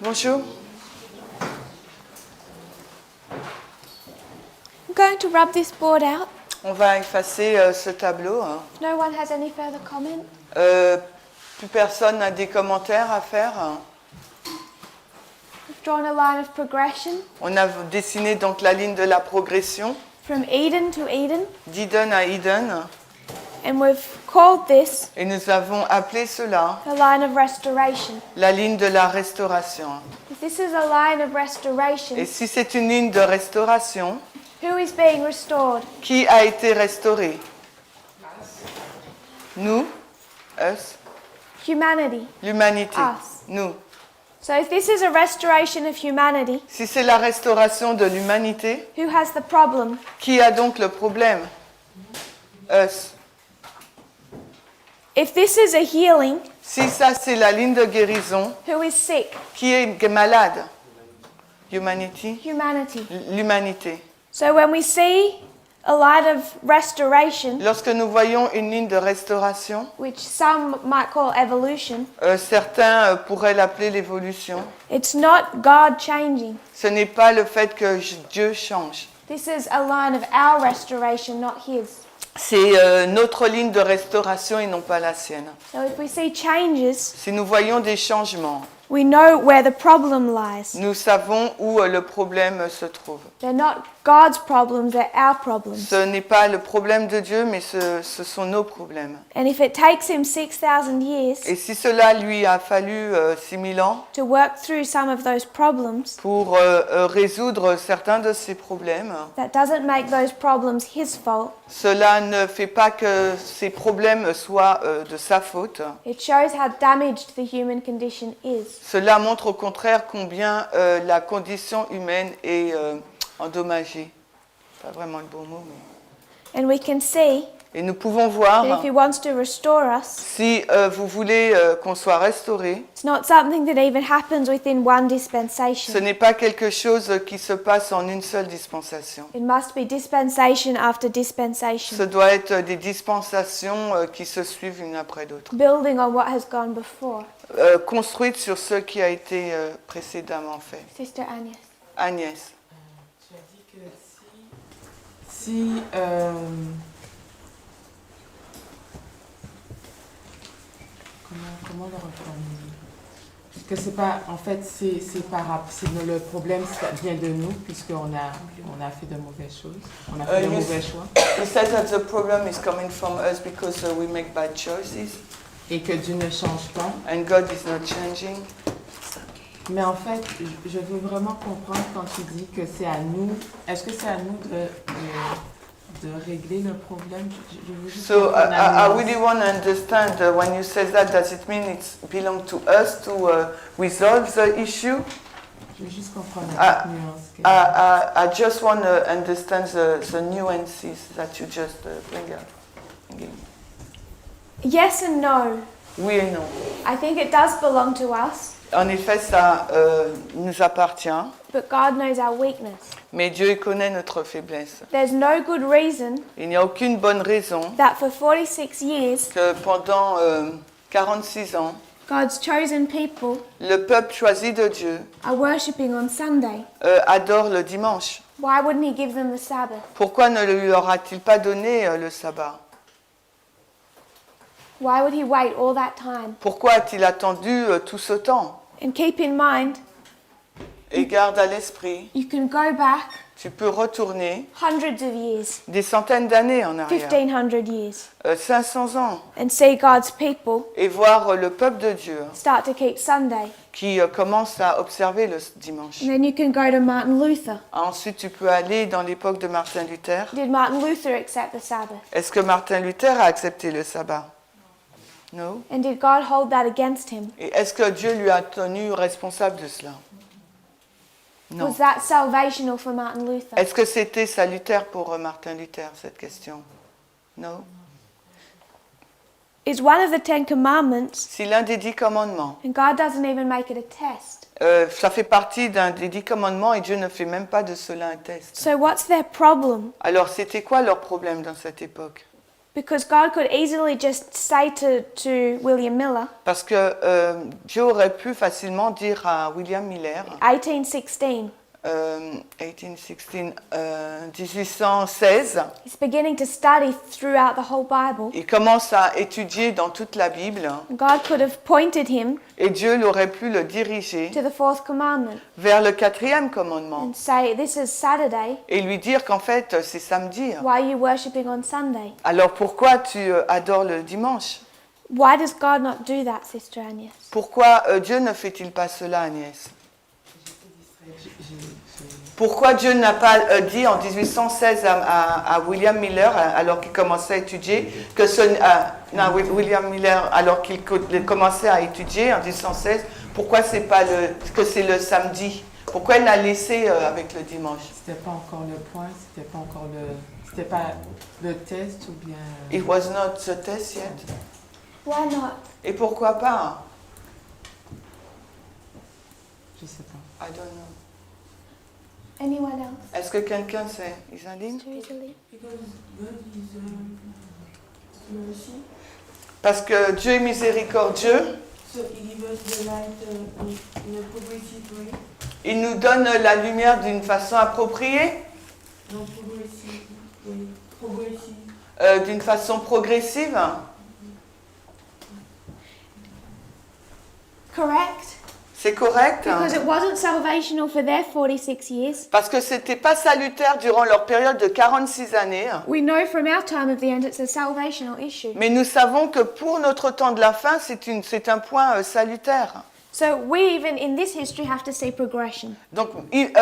Bonjour. I'm going to rub this board out. On va effacer ce tableau. Hein. No one has any further comment. Plus personne n'a des commentaires à faire. We've drawn a line of progression On a dessiné donc la ligne de la progression, from Eden to Eden, d'Eden à Eden, and we've called this et nous avons appelé cela the line of restoration. la ligne de la restauration. If this is a line of restoration, Et si c'est une ligne de restauration, who is being restored? qui a été restauré? Nous, us, Humanity, l'humanité, us. nous. So if this is a restoration of humanity, Si c'est la restauration de l'humanité, who has the problem? qui a donc le problème? Us. If this is a healing, Si ça c'est la ligne de guérison, who is sick? qui est malade? Humanity, Humanity. l'humanité. So when we see a line of restoration, Lorsque nous voyons une ligne de restauration, which some might call evolution, certains pourraient l'appeler l'évolution. it's not God changing. Ce n'est pas le fait que Dieu change. This is a line of our restoration, not His. C'est notre ligne de restauration et non pas la sienne. So if we see changes, Si nous voyons des changements, we know where the problem lies. nous savons où le problème se trouve. They're not God's problems, they're our problems. Ce n'est pas le problème de Dieu, mais ce sont nos problèmes. And if it takes Him 6,000 years Et si cela lui a fallu 6000 ans to work through some of those problems, pour résoudre certains de ces problèmes, that doesn't make those problems His fault. cela ne fait pas que ces problèmes soient de sa faute. It shows how damaged the human condition is. Cela montre au contraire combien la condition humaine est endommagée. Pas vraiment le bon mot, mais... And we can see Et nous pouvons voir, that if He wants to restore us, si vous voulez qu'on soit restauré, it's not something that even happens within one ce dispensation. n'est pas quelque chose qui se passe en une seule dispensation. It must be dispensation after dispensation, Ce doit être des dispensations qui se suivent une après l'autre, building on what has gone before. construites sur ce qui a été précédemment fait. Sister Agnès. Agnès. Tu as dit que si comment le reformuler? Que c'est pas, en fait, le problème ça vient de nous puisqu'on a fait de mauvaises choses, on a fait de mauvais choix. You said that the problem is coming from us because we make bad choices Et que Dieu ne change pas. and God is not changing. Mais en fait, je veux vraiment comprendre quand tu dis que c'est à nous. Est-ce que c'est à nous de régler le problème? Je veux juste So comprendre la I nuance. really want to understand when you say that, does it mean it belongs to us to resolve the issue? Je veux juste comprendre Ah, la nuance. I just want to understand the nuances that you just bring out. Yes and no. Oui et non. I think it does belong to us, En effet, ça nous appartient, but God knows our weakness. mais Dieu connaît notre faiblesse. There's no good reason Il n'y a aucune bonne raison that for 46 years, que pendant 46 ans, God's chosen people le peuple choisi de Dieu are worshipping on Sunday. adore le dimanche. Why wouldn't He give them the Sabbath? Pourquoi ne leur a-t-il pas donné le sabbat? Why would He wait all that time? Pourquoi a-t-il attendu tout ce temps? And keep in mind, Et garde à l'esprit, you can go back tu peux retourner hundreds of years, des centaines d'années en arrière, 1,500 years, 500 ans, and see God's people et voir le peuple de Dieu start to keep Sunday. qui commence à observer le dimanche. And then you can go to Martin Luther. Ensuite, tu peux aller dans l'époque de Martin Luther. Did Martin Luther accept the Sabbath? Est-ce que Martin Luther a accepté le sabbat? Non. And did God hold that against him? Et est-ce que Dieu lui a tenu responsable de cela? Non. Was that salvational for Martin Luther? Est-ce que c'était salutaire pour Martin Luther, cette question? Non. It's one of the 10 commandments, Si l'un des 10 commandements, and God doesn't even make it a test. ça fait partie d'un des 10 commandements et Dieu ne fait même pas de cela un test. So what's their problem? Alors, c'était quoi leur problème dans cette époque? Because God could easily just say to William Miller, Parce que Dieu aurait pu facilement dire à William Miller, 1816, 1816, he's beginning to study throughout the whole Bible. il commence à étudier dans toute la Bible God could have pointed him et Dieu aurait pu le diriger to the fourth commandment vers le 4e commandement and say, this is Saturday, et lui dire qu'en fait c'est samedi. why are you worshipping on Sunday? Alors pourquoi tu adores le dimanche? Why does God not do that, Sister Agnes? Pourquoi Dieu ne fait-il pas cela, Agnès? Pourquoi Dieu n'a pas dit en 1816 à William Miller, alors qu'il commençait à étudier, que William Miller, alors qu'il commençait à étudier en 1816, pourquoi que c'est le samedi? Pourquoi il l'a laissé avec le dimanche? C'était pas encore le point, c'était pas le test ou bien. It was not the test yet. Why not? Et pourquoi pas? Je sais pas. I don't know. Anyone else? Est-ce que quelqu'un sait, Isaline? Sister Isalie? Because God is mercy, Parce que Dieu est miséricordieux. so He gives us the light in a progressive way. Il nous donne la lumière d'une façon appropriée, Non, progressive, oui, progressive. d'une façon progressive. Correct. C'est correct? Because it wasn't salvational for their 46 years. Parce que c'était pas salutaire durant leur période de 46 années. We know from our time of the end it's a salvational issue. Mais nous savons que pour notre temps de la fin, c'est un point salutaire. So we even in this history have to see progression. Donc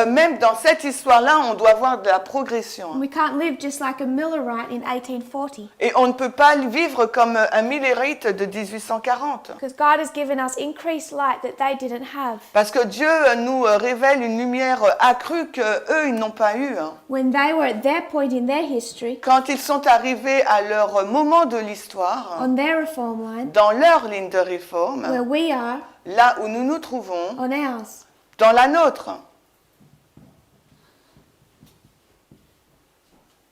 même dans cette histoire-là, on doit voir de la progression. We can't live just like a Millerite in 1840. Et on ne peut pas vivre comme un millérite de 1840. Because God has given us increased light that they didn't have. Parce que Dieu nous révèle une lumière accrue qu'eux, ils n'ont pas eue. When they were at their point in their history, Quand ils sont arrivés à leur moment de l'histoire, on their reform line, dans leur ligne de réforme, where we are, là où nous nous trouvons, on ours. dans la nôtre.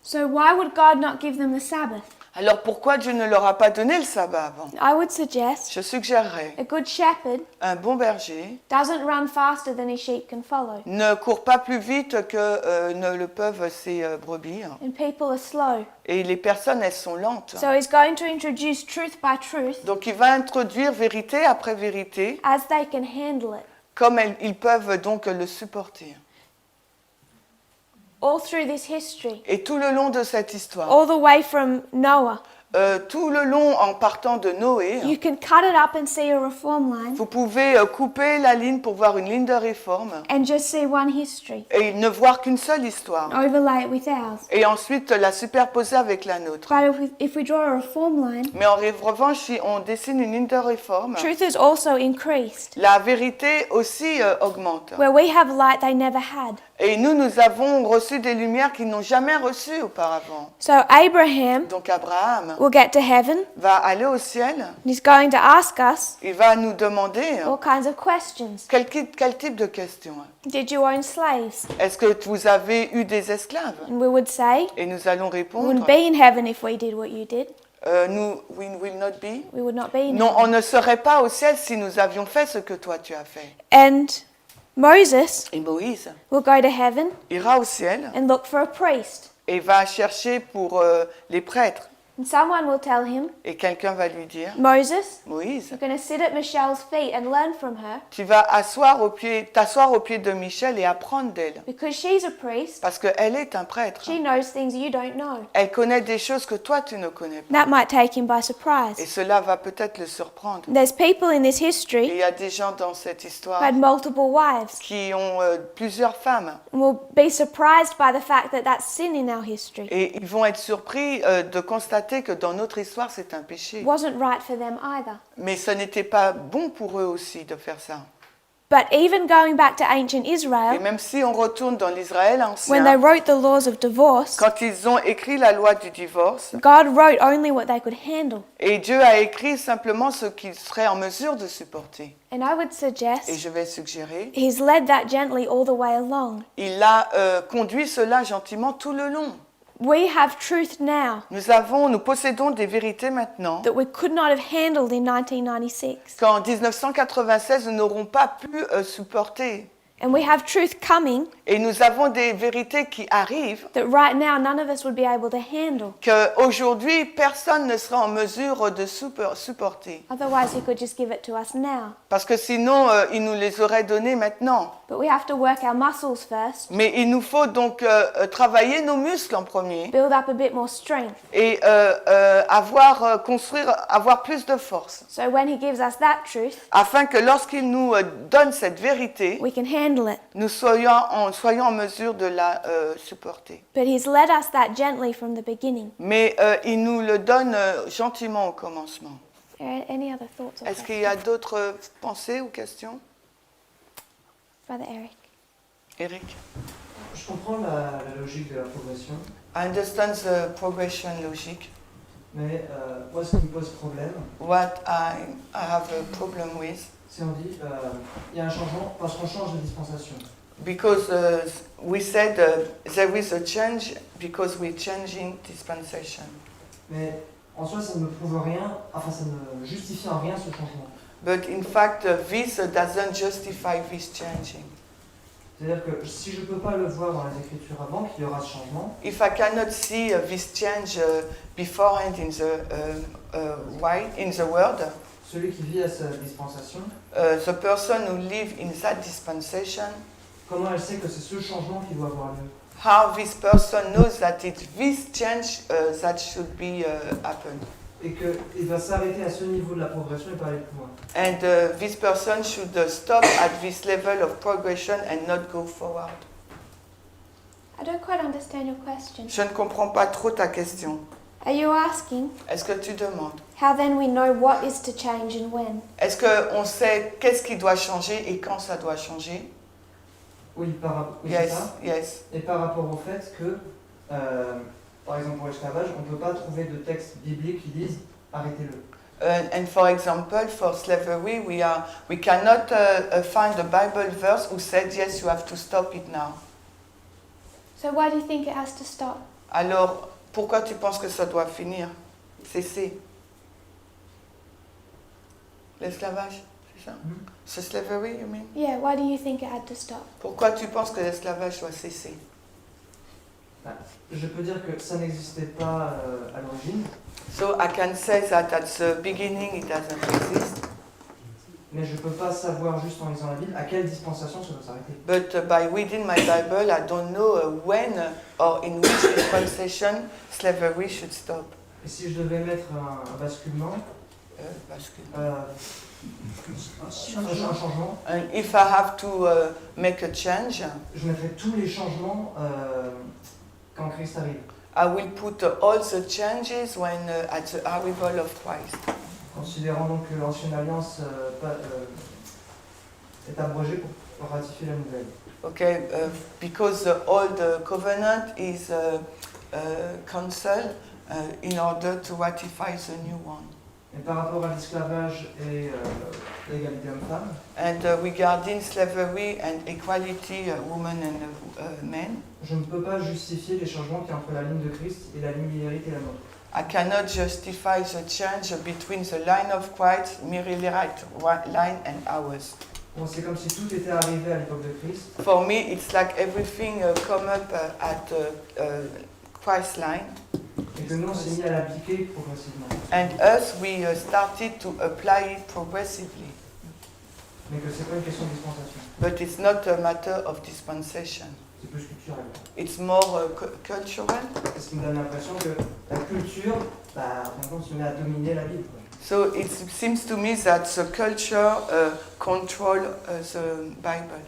So why would God not give them the Sabbath? Alors pourquoi Dieu ne leur a pas donné le sabbat avant? I would suggest Je suggérerais, a good shepherd un bon berger doesn't run faster than his sheep can follow. ne court pas plus vite que ne le peuvent ses brebis. And people are slow. Et les personnes, elles sont lentes. So he's going to introduce truth by truth Donc il va introduire vérité après vérité, as they can handle it. comme ils peuvent donc le supporter. All through this history, Et tout le long de cette histoire, all the way from Noah, tout le long en partant de Noé, you can cut it up and see a reform line vous pouvez couper la ligne pour voir une ligne de réforme and just see one history. et ne voir qu'une seule histoire. Overlay it with ours. Et ensuite la superposer avec la nôtre. But if we draw a reform line, Mais en revanche, si on dessine une ligne de réforme, truth is also increased. la vérité aussi augmente. Where we have light they never had. Et nous avons reçu des lumières qu'ils n'ont jamais reçues auparavant. So Abraham Donc Abraham will get to heaven va aller au ciel, and he's going to ask us il va nous demander all kinds of questions. quel type de questions. Did you own slaves? Est-ce que vous avez eu des esclaves? And we would say, Et nous allons we répondre, wouldn't be in heaven if we did what you did. we will not be. We would not be in Non, heaven. on ne serait pas au ciel si nous avions fait ce que toi tu as fait. And Moses Et Moïse will go to heaven ira au ciel and look for a priest. et va chercher pour les prêtres. And someone will tell him, Et quelqu'un va lui dire, Moses, Moïse, you're going to sit at Michelle's feet and learn from her tu vas t'asseoir au pied de Michel et apprendre d'elle. because she's a priest. Parce qu'elle est un prêtre. She knows things you don't know. Elle connaît des choses que toi tu ne connais pas. That might take him by Et surprise. cela va peut-être le surprendre. There's people in this Et history il y a des gens dans cette who histoire had multiple wives qui ont plusieurs femmes. and will be surprised by the fact that that's sin in our history. Et ils vont être surpris de constater que dans notre histoire, c'est un péché. It wasn't right for them either. Mais ce n'était pas bon pour eux aussi de faire ça. But even going back to ancient Et Israel, même si on retourne dans l'Israël when they ancien, wrote the laws of divorce, quand ils ont écrit la loi du divorce, God wrote only what they could handle. et Dieu a écrit simplement ce qu'ils seraient en mesure de supporter. And I would Et suggest je vais suggérer, he's led that gently all the way along. il a conduit cela gentiment tout le long. We have truth now Nous possédons des vérités maintenant that we could not have handled in 1996. qu'en 1996, nous n'aurons pas pu supporter. And we have truth coming Et nous avons des vérités qui arrivent that right now none of us would be able to handle. qu'aujourd'hui, personne ne sera en mesure de supporter. Otherwise, he could just give it to us now. Parce que sinon, il nous les aurait donnés maintenant. But we have to work our muscles first, Mais il nous faut donc travailler nos muscles en premier build up a bit more strength. et avoir plus de force. So when he gives us that truth, Afin que lorsqu'il nous donne cette vérité, we can handle it. nous soyons en mesure de la supporter. But he's led us that gently from the beginning. Mais il nous le donne gentiment au commencement. Any other thoughts or Est-ce qu'il y questions? a d'autres pensées ou questions? Brother Eric. Eric? Je comprends la logique de la progression, I understand the progression logic. mais moi ce qui me pose problème, What I have a problem with, c'est on dit il y a un changement parce qu'on change de dispensation. because we said there is a change because we're changing dispensation. Mais en soi ça ne me prouve rien, enfin ça ne justifie en rien ce changement. But in fact, this doesn't justify this changing. C'est-à-dire que si je ne peux pas le voir dans les Écritures avant qu'il y aura ce changement, If I cannot see this change beforehand in the world, celui qui vit à sa dispensation, the person who lives in that dispensation, comment elle sait que c'est ce changement qui doit avoir lieu? how this person knows that it's this change that should be happen, Et qu'il va s'arrêter à ce niveau de la progression et pas aller plus loin. and this person should stop at this level of progression and not go forward. I don't quite understand your question. Je ne comprends pas trop ta question. Are you asking Est-ce que tu demandes? how then we know what is to change and when? Est-ce qu'on sait qu'est-ce qui doit changer et quand ça doit changer? Oui, oui, c'est Yes, ça. yes. Et par rapport au fait que, par exemple pour l'esclavage, on ne peut pas trouver de texte biblique qui disent arrêtez-le. And for example, for slavery, we cannot find a Bible verse who said, yes, you have to stop it now. So why do you think it has to stop? Alors, pourquoi tu penses que ça doit finir? Cesser. L'esclavage, c'est ça? C'est slavery, you mean? Yeah, why do you think it had to stop? Pourquoi tu penses que l'esclavage doit cesser? Je peux dire que ça n'existait pas à l'origine, So I can say that at the beginning it doesn't exist, mais je ne peux pas savoir juste en lisant la Bible à quelle dispensation ça doit s'arrêter. but by reading my Bible, I don't know when or in which dispensation slavery should stop. Et si je devais mettre un basculement, Parce que- un changement, And if I have to make a change, je mettrais tous les changements quand Christ arrive. I will put all the changes when at the arrival of Christ. Considérant donc que l'ancienne alliance est abrogée pour ratifier la nouvelle. Okay, because the old covenant is cancelled in order to ratify the new one. Et par rapport à l'esclavage et l'égalité homme-femme, And regarding slavery and equality, women and men, je ne peux pas justifier les changements qui entre la ligne de Christ et la ligne milérite et la nôtre. I cannot justify the change between the line of Christ, Millerite line, and ours. Bon, c'est comme si tout était arrivé à l'époque de Christ, For me, it's like everything come up at Christ line, et que nous on s'est mis à l'appliquer progressivement. and us we started to apply it progressively. Mais que c'est pas une question de dispensation, But it's not a matter of dispensation. c'est plus culturel. It's more cultural. C'est ce qui me donne l'impression que la culture, en fin de compte, se met à dominer la Bible. So it seems to me that the culture control the Bible.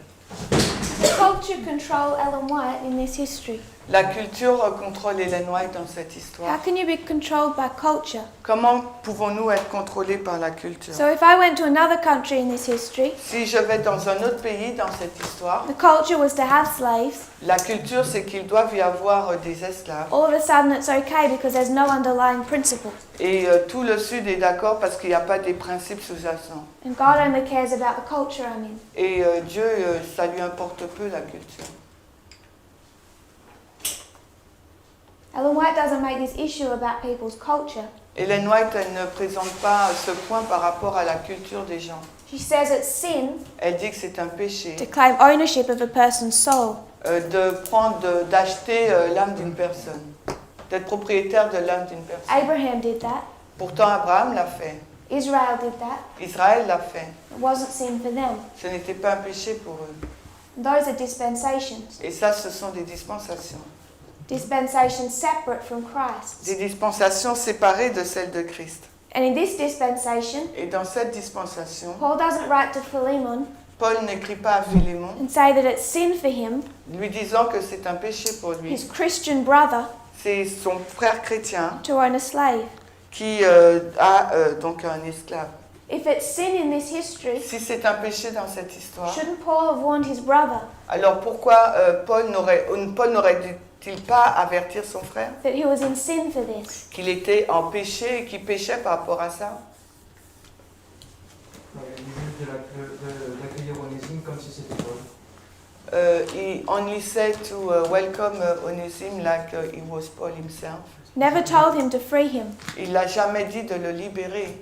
The culture control Ellen White in this history. La culture contrôle Ellen White dans cette How histoire. can you be controlled by culture? Comment pouvons-nous être contrôlés par la culture? So if I went to another country in this history, Si je vais dans un autre pays dans cette histoire, the culture was to have slaves. la culture c'est qu'il doit y avoir des esclaves. All of a sudden it's okay because there's no underlying principle. Et tout le Sud est d'accord parce qu'il n'y a pas des principes sous-jacents. And God only cares about the culture I'm in. Et Dieu, ça lui importe peu la culture. Ellen White doesn't make this issue about people's culture. Ellen White, elle ne présente pas ce point par rapport à la culture des gens. She says it's sin Elle dit que c'est un péché to claim ownership of a person's soul. d'acheter l'âme d'une personne, d'être propriétaire de l'âme d'une personne. Abraham did that. Pourtant, Abraham l'a fait. Israel did that. Israël l'a fait. It wasn't sin for them. Ce n'était pas un péché pour eux. Those are dispensations. Et ça, ce sont des dispensations. Dispensations separate from Christ. Des dispensations séparées de celles de Christ. And in this dispensation, Et dans cette dispensation, Paul doesn't write to Philemon Paul n'écrit pas à Philémon, and say that it's sin for him, lui disant que c'est un péché pour lui. his Christian brother, C'est son frère chrétien to own a slave. qui a donc un esclave. If it's sin in this history, Si c'est un péché dans cette histoire, shouldn't Paul have warned his brother alors pourquoi Paul n'aurait-il pas avertir son frère that he was in sin for this? qu'il était en péché et qu'il péchait par rapport à ça? Il dit juste d'accueillir Onésime comme si c'était Paul. He only said to welcome Onésime like he was Paul himself. Never told him to free him. Il l'a jamais dit de le libérer.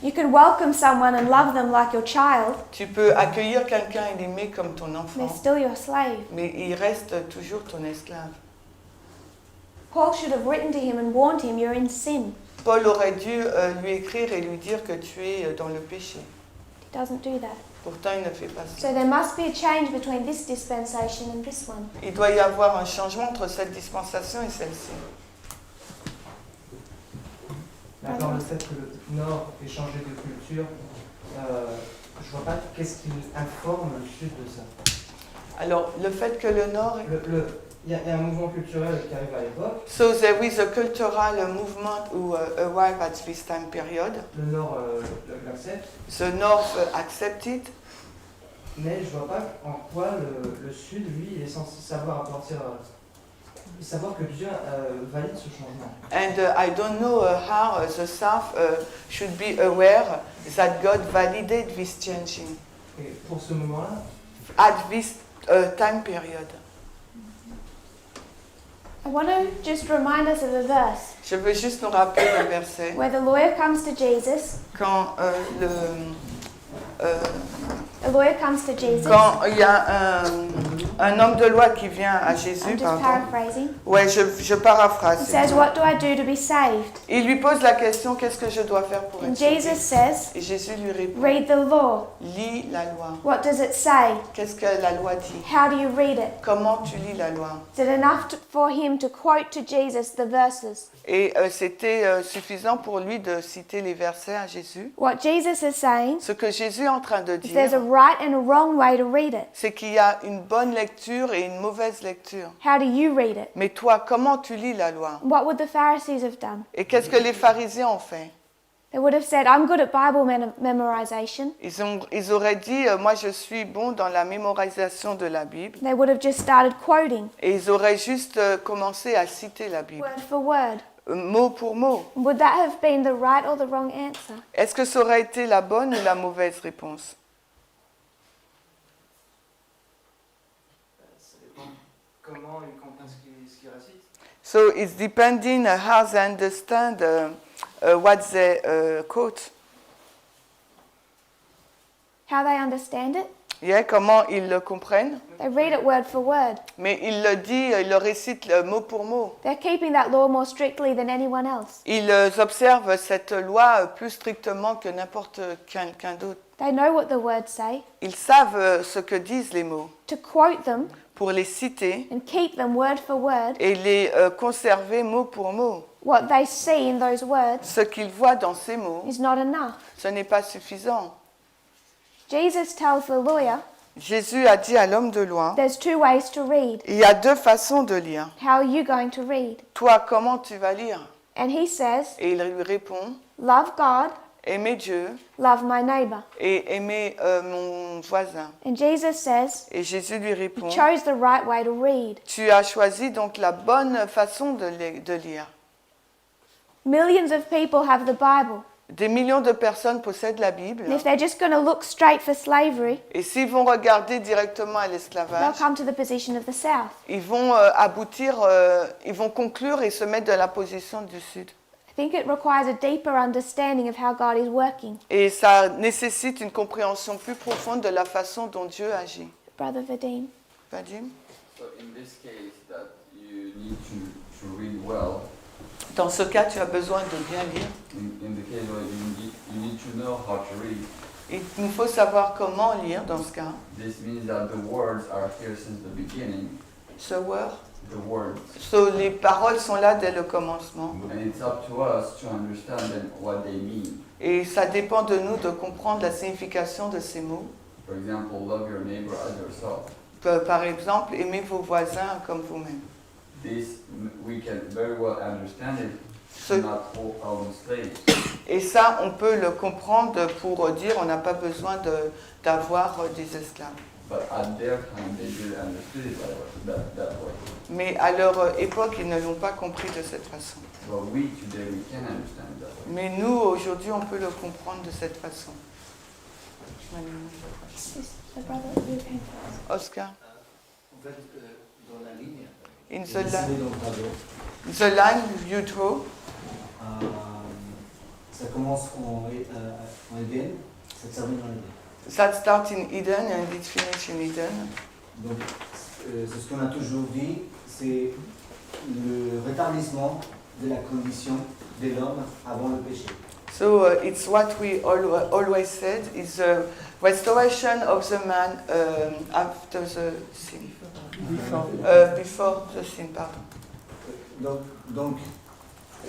You can welcome someone and love them like your child, Tu peux accueillir quelqu'un et l'aimer comme ton enfant, they're still your slave. mais il reste toujours ton esclave. Paul should have written to him and warned him you're in sin. Paul aurait dû lui écrire et lui dire que tu es dans le péché. He doesn't do that. Pourtant, il ne fait pas ça. So there must be a change between this dispensation and this one. Il doit y avoir un changement entre cette dispensation et celle-ci. Maintenant, le fait que le Nord ait changé de culture, je vois pas qu'est-ce qui informe le Sud de ça. Alors, le fait que le Nord... Il y a un mouvement culturel qui arrive à l'époque. So there is a cultural movement who arrived at this time period. Le Nord l'accepte. The North accepted. Mais je vois pas en quoi le Sud, lui, est censé savoir savoir que Dieu valide ce changement. And I don't know how the South should be aware that God validated this changing Et pour ce moment-là, at this time period. I want to just remind us of a verse Je veux juste nous rappeler un verset. where the lawyer comes to Jesus. Quand A lawyer comes to Jesus. quand il y a un homme de loi qui vient à Jésus, I'm just pardon. paraphrasing. Ouais, je He paraphrase. says, "What do I do to be saved?" Il lui pose la question, qu'est-ce que je dois faire pour And être sauvé? Jesus says, Et Jésus lui répond, "Read the law. lis la loi. What does it say? Qu'est-ce que la loi dit? How do you read it?" Comment tu lis la loi? Is it enough for him to quote to Jesus the verses? Et c'était suffisant pour lui de citer les versets à Jésus. What Jesus is saying Ce que Jésus est en train de is there's a dire, right and a wrong way to read it. c'est qu'il y a une bonne lecture et une mauvaise lecture. How do you read it? Mais toi, comment tu lis la loi? What would the Pharisees have done? Et qu'est-ce que les pharisiens ont fait? They would have said, "I'm good at Bible memorization." Ils auraient dit, moi je suis bon dans la mémorisation de la Bible. They would have just started quoting Et ils auraient juste commencé à citer la Bible, word for word. mot pour mot. Would that have been the right or the wrong answer? Est-ce que ça aurait été la bonne ou la mauvaise réponse? ça dépend comment ils comprennent ce qu'ils récitent. So it's depending how they understand what they quote. How they understand it? Yeah, comment ils le comprennent. They read it word for word. Mais il le dit, il le récite mot pour mot. They're keeping that law more strictly than anyone else. Ils observent cette loi plus strictement que n'importe quelqu'un d'autre. They know what the words say. Ils savent ce que disent les mots To quote them pour les citer and keep them word for word, et les conserver mot pour mot. what they see in those words Ce qu'ils voient dans ces mots, is not enough. ce n'est pas suffisant. Jesus tells the lawyer Jésus a dit à l'homme de loi, there's two ways to read. il y a deux façons de lire. How are you going to read? Toi, comment tu vas lire? And he says, Et il lui répond, love God, aimer Dieu love my neighbor. et aimer mon voisin. And Jesus says, Et Jésus lui you répond, chose the right way to read. tu as choisi donc la bonne façon de lire. Millions of people have the Bible. Des millions de personnes possèdent la Bible. And if they're just going to look straight for slavery, Et s'ils vont regarder directement à they'll l'esclavage, come to the position of the South. ils vont ils vont conclure et se mettre dans la position du Sud. I think it requires a deeper understanding of how God is working. Et ça nécessite une compréhension plus profonde de la façon dont Dieu agit. Brother Vadim. Vadim? So in this case, that you need to read well. Dans ce cas, tu as besoin de bien lire. In the case where you need to know how to read. Il nous faut savoir comment lire dans ce cas. This means that the words are here since the beginning. Ce word. The words. So, les paroles sont là dès le commencement. And it's up to us to understand them, what they mean. Et ça dépend de nous de comprendre la signification de ces mots. For example, love your neighbor as yourself. Par exemple, aimez vos voisins comme vous-même. This we can very well understand it. So- Not all slaves. Et ça, on peut le comprendre pour dire on n'a pas besoin d'avoir des esclaves. But at their time, they didn't understand it that way. Mais à leur époque, ils ne l'ont pas compris de cette façon. But we today, we can understand it that way. Mais nous, aujourd'hui, on peut le comprendre de cette façon. Is the brother who came first? Oscar, En fait, dans la ligne, in dessinée the, dans le tableau, the line you draw, ça commence en Éden, ça termine en Éden. that starts in Eden and it finishes in Eden. Donc, c'est ce qu'on a toujours dit, c'est le rétablissement de la condition de l'homme avant le péché. So it's what we always said, is the restoration of the man after the sin. Before the sin, pardon. Donc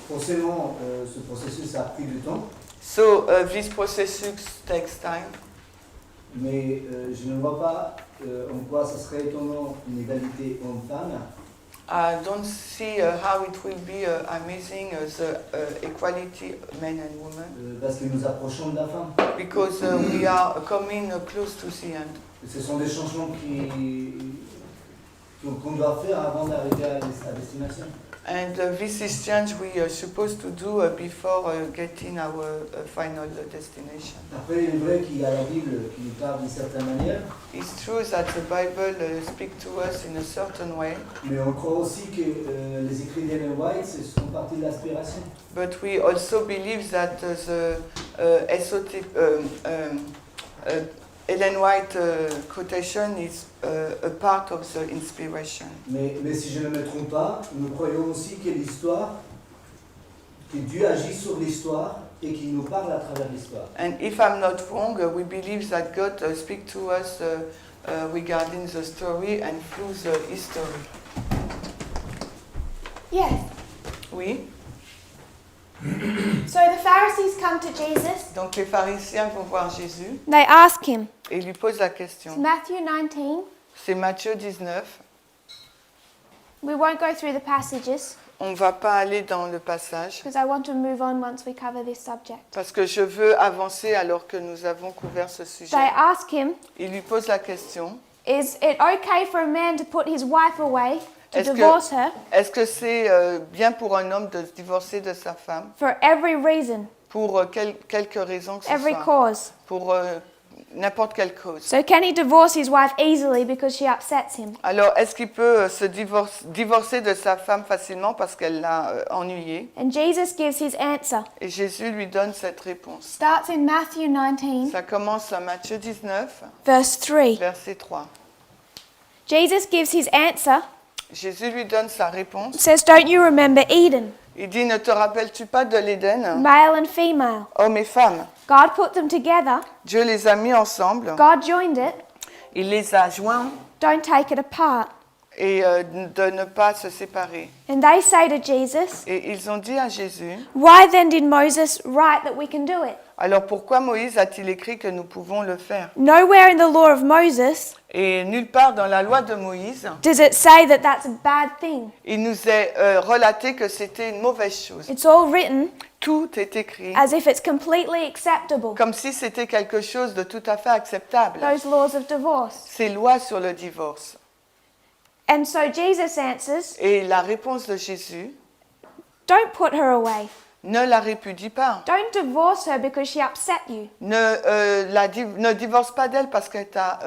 forcément, ce processus a pris du temps, So this process takes time. mais je ne vois pas en quoi ça serait étonnant une égalité homme-femme, I don't see how it will be amazing the equality men and women, parce que nous approchons de la fin. because we are coming close to the end. Ce sont des changements qu'on doit faire avant d'arriver à destination. And this is change we are supposed to do before getting our final destination. Après, il est vrai qu'il y a la Bible qui nous parle d'une certaine manière, It's true that the Bible speaks to us in a certain way, mais on croit aussi que les écrits d'Ellen White sont partie de l'aspiration. but we also believe that the Ellen White quotation is a part of the inspiration. Mais si je ne me trompe pas, nous croyons aussi que Dieu agit sur l'histoire et qu'il nous parle à travers l'histoire. And if I'm not wrong, we believe that God speaks to us regarding the story and through the history. Yes. Oui. So the Pharisees come to Jesus. Donc les pharisiens vont voir Jésus They ask him. et lui posent la It's question. Matthew 19. C'est Matthieu 19. We won't go through the passages On ne va pas aller dans le passage because I want to move on once we cover this subject. parce que je veux avancer alors que nous avons couvert ce sujet. They ask him, Il lui pose la question. is it okay for a man to put his wife away, to Est-ce que- divorce her, Est-ce que c'est bien pour un homme de se divorcer de sa femme for every reason, pour quelques raisons que ce every soit, cause? pour n'importe quelle cause? So can he divorce his wife easily because she upsets him? Alors, est-ce qu'il peut se divorcer de sa femme facilement parce qu'elle l'a ennuyé? And Jesus gives his answer. Et Jésus lui donne cette réponse. Starts in Matthew 19, Ça commence à Matthieu 19, verse 3. verset 3. Jesus gives his answer. Jésus lui donne sa réponse. Says, don't you remember Eden, Il dit, ne te rappelles-tu pas de l'Éden, male and female? hommes et femmes? God put them together. Dieu les a mis ensemble, God joined it. il les a joints Don't take it apart. et de ne pas se séparer. And they say to Jesus, Et ils ont dit à Jésus, why then did Moses write that we can do it? alors pourquoi Moïse a-t-il écrit que nous pouvons le faire? Nowhere in the law of Moses Et nulle part dans la loi de Moïse, does it say that that's a bad thing. il nous est relaté que c'était une mauvaise chose. It's all written Tout est écrit as if it's completely acceptable. comme si c'était quelque chose de tout à fait acceptable. Those laws of divorce. Ces lois sur le divorce. And so Jesus answers, Et la réponse de Jésus, don't put her away. Ne la répudie pas. Don't divorce her because she upset you. Ne divorce pas d'elle parce qu'elle t'a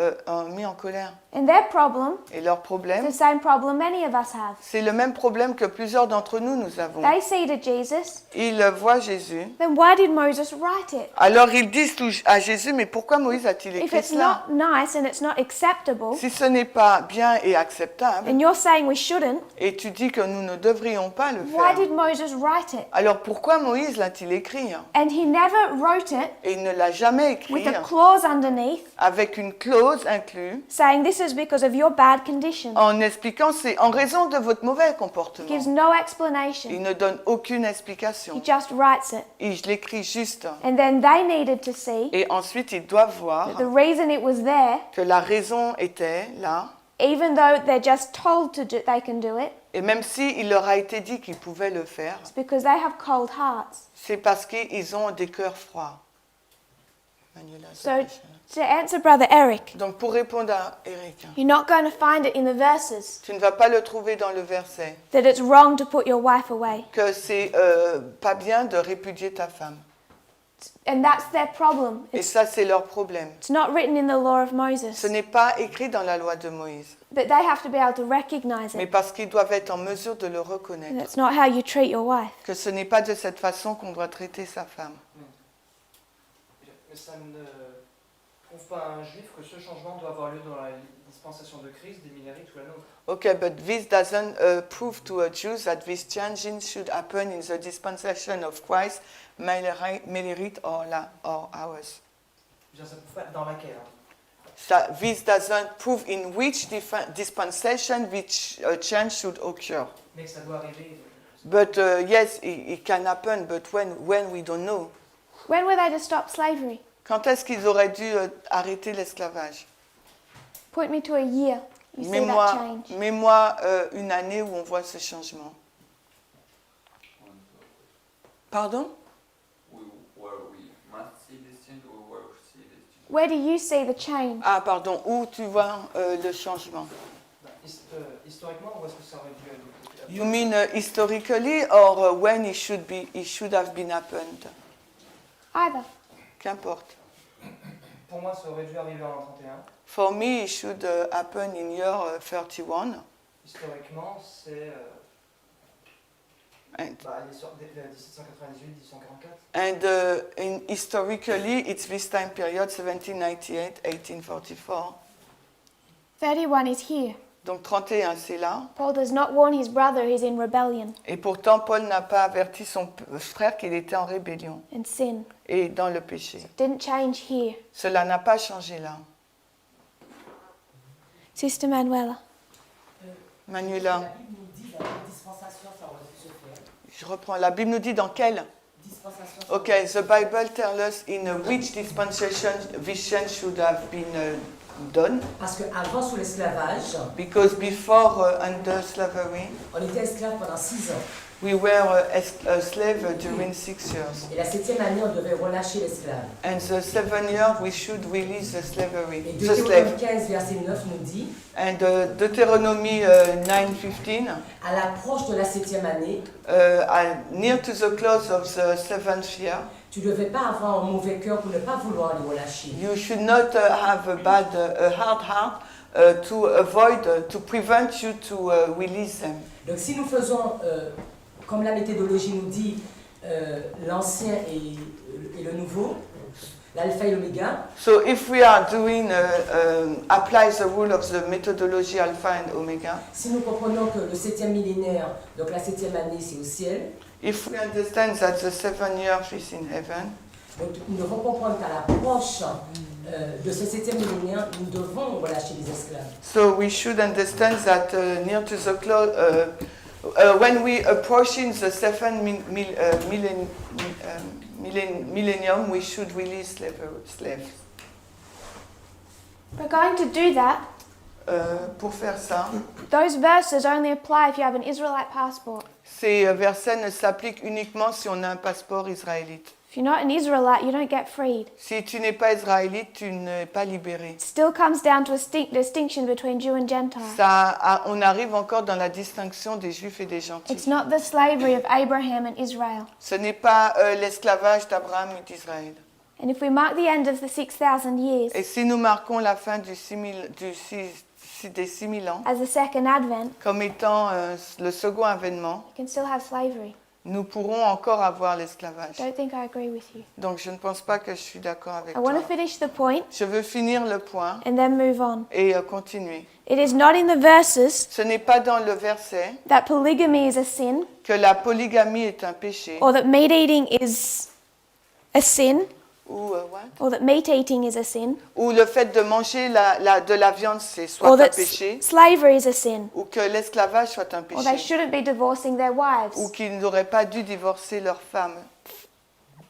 mis en colère. And their problem Et leur is problème, the same problem many of us have. c'est le même problème que plusieurs d'entre nous avons. They see to Jesus, Ils voient Jésus. then why did Moses write it? Alors ils disent à Jésus, mais pourquoi Moïse a-t-il If écrit it's cela? not nice and it's not acceptable, Si ce n'est pas bien et acceptable, and you're saying we shouldn't, et tu dis que nous ne devrions pas le why faire, did Moses write it? alors pourquoi Moïse l'a-t-il écrit? And he never wrote it Et il ne l'a jamais écrit with a clause underneath avec une clause incluse, saying this is because of your bad condition. en expliquant c'est en raison de votre mauvais comportement. Gives no Il explanation. ne donne aucune He explication. just writes it. Il l'écrit juste. And then they needed to see Et ensuite, ils doivent voir that the reason it was there, que la raison était là. even though they're just told to do, they can do it, Et même s'il leur a été dit qu'ils pouvaient le faire, it's because they have cold hearts. c'est parce qu'ils ont des cœurs froids. Manuela, So to answer Brother Eric, donc pour répondre à Eric, you're not going to find it in the verses tu ne vas pas le trouver dans le verset that it's wrong to put your wife away. que c'est pas bien de répudier ta femme. And that's their problem. Et ça, c'est leur problème. It's not written in the law of Moses. Ce n'est pas écrit dans la loi de Moïse, But they have to be able to recognize mais it. parce qu'ils doivent être en mesure de le And reconnaître. that's not how you treat your wife. Que ce n'est pas de cette façon qu'on doit traiter sa femme. Mais ça ne prouve pas à un juif que ce changement doit avoir lieu dans la dispensation de Christ, des millérites ou la nôtre. Okay, but this doesn't prove to a Jew that this changing should happen in the dispensation of Christ, Melirite or ours. Je veux dire, ça ne prouve pas dans laquelle. Hein. So this doesn't prove in which dispensation which change should occur. Mais que ça doit arriver. But yes, it can happen, but when we don't know. When were they to stop slavery? Quand est-ce qu'ils auraient dû arrêter l'esclavage? Point me to a year. You see that change. Mets-moi une année où on voit ce changement. Pardon? Where we must see this change or where we see this change? Where do you see the change? Ah, pardon, où tu vois le changement? Historiquement, où est-ce que ça aurait dû aller? You mean historically or when it should have been happened? Either. Qu'importe. Pour moi, ça aurait dû arriver en l'an 31. For me, it should happen in year 31. Historiquement, c'est And, 1798, 1744. and historically, it's this time period, 1798, 1844. 31 is here. Donc 31, c'est là. Paul does not warn his brother he's in rebellion Et pourtant, Paul n'a pas averti son frère qu'il était en rébellion and sin. et dans le péché. Didn't change here. Cela n'a pas changé là. Sister Manuela. Manuela, La Bible nous dit dans quelle dispensation ça aurait pu se faire. je reprends. La Bible nous dit dans quelle? Dispensation. ça Ok, the Bible tells us in which dispensation vision should have been done. Parce qu'avant, sous l'esclavage, Because before under slavery, on était esclave pendant 6 ans. we were a slave during 6 years. Et la 7e année, on devait relâcher l'esclave. And the 7th year, we should release the slavery, Et the slave. Deutéronome 15, verset 9 nous dit, And Deuteronomy 9:15, à l'approche de la 7e année, near to the close of the 7th year, tu ne devais pas avoir un mauvais cœur pour ne pas vouloir les relâcher. you should not have a hard heart to avoid, to prevent you to release them. Donc si nous faisons, comme la méthodologie nous dit, l'ancien et le nouveau, l'alpha et l'oméga, So if we are doing, apply the rule of the methodology alpha and omega, si nous comprenons que le 7e millénaire, donc la 7e année, c'est au ciel, if we understand that the 7th year is in heaven, donc nous devons comprendre qu'à l'approche de ce 7e millénaire, nous devons relâcher les esclaves. so we should understand that near to the close, when we approaching the 7th millennium, we should release slaves. We're going to do that. Pour faire ça, Those verses only apply if you have an Israelite passport. ces versets ne s'appliquent uniquement si on a un passeport israélite. If If you're not an Israelite, you don't get freed. Si tu n'es pas israélite, tu n'es pas libéré. It still comes down to a distinction between Jew and Gentile. On arrive encore dans la distinction des Juifs et des It's gentils. not the slavery of Abraham and Israel. Ce n'est pas l'esclavage d'Abraham et d'Israël. And if we mark the end of the 6,000 years Et si nous marquons la fin des 6000 ans as the second advent, comme étant le second avènement, you can still have slavery. nous pourrons encore avoir l'esclavage. Don't think I agree with you. Donc je ne pense pas que je suis d'accord avec I want toi. to finish the point Je veux finir le point and then move on. et continuer. It is not in the verses Ce n'est pas dans le verset that polygamy is a sin que la polygamie est un péché or that meat eating is a sin ou what? or that meat eating is a sin Ou le fait de manger de la viande c'est soit or un that péché slavery is a sin ou que l'esclavage soit un or they péché shouldn't be divorcing their ou wives. qu'ils n'auraient pas dû divorcer leur femme.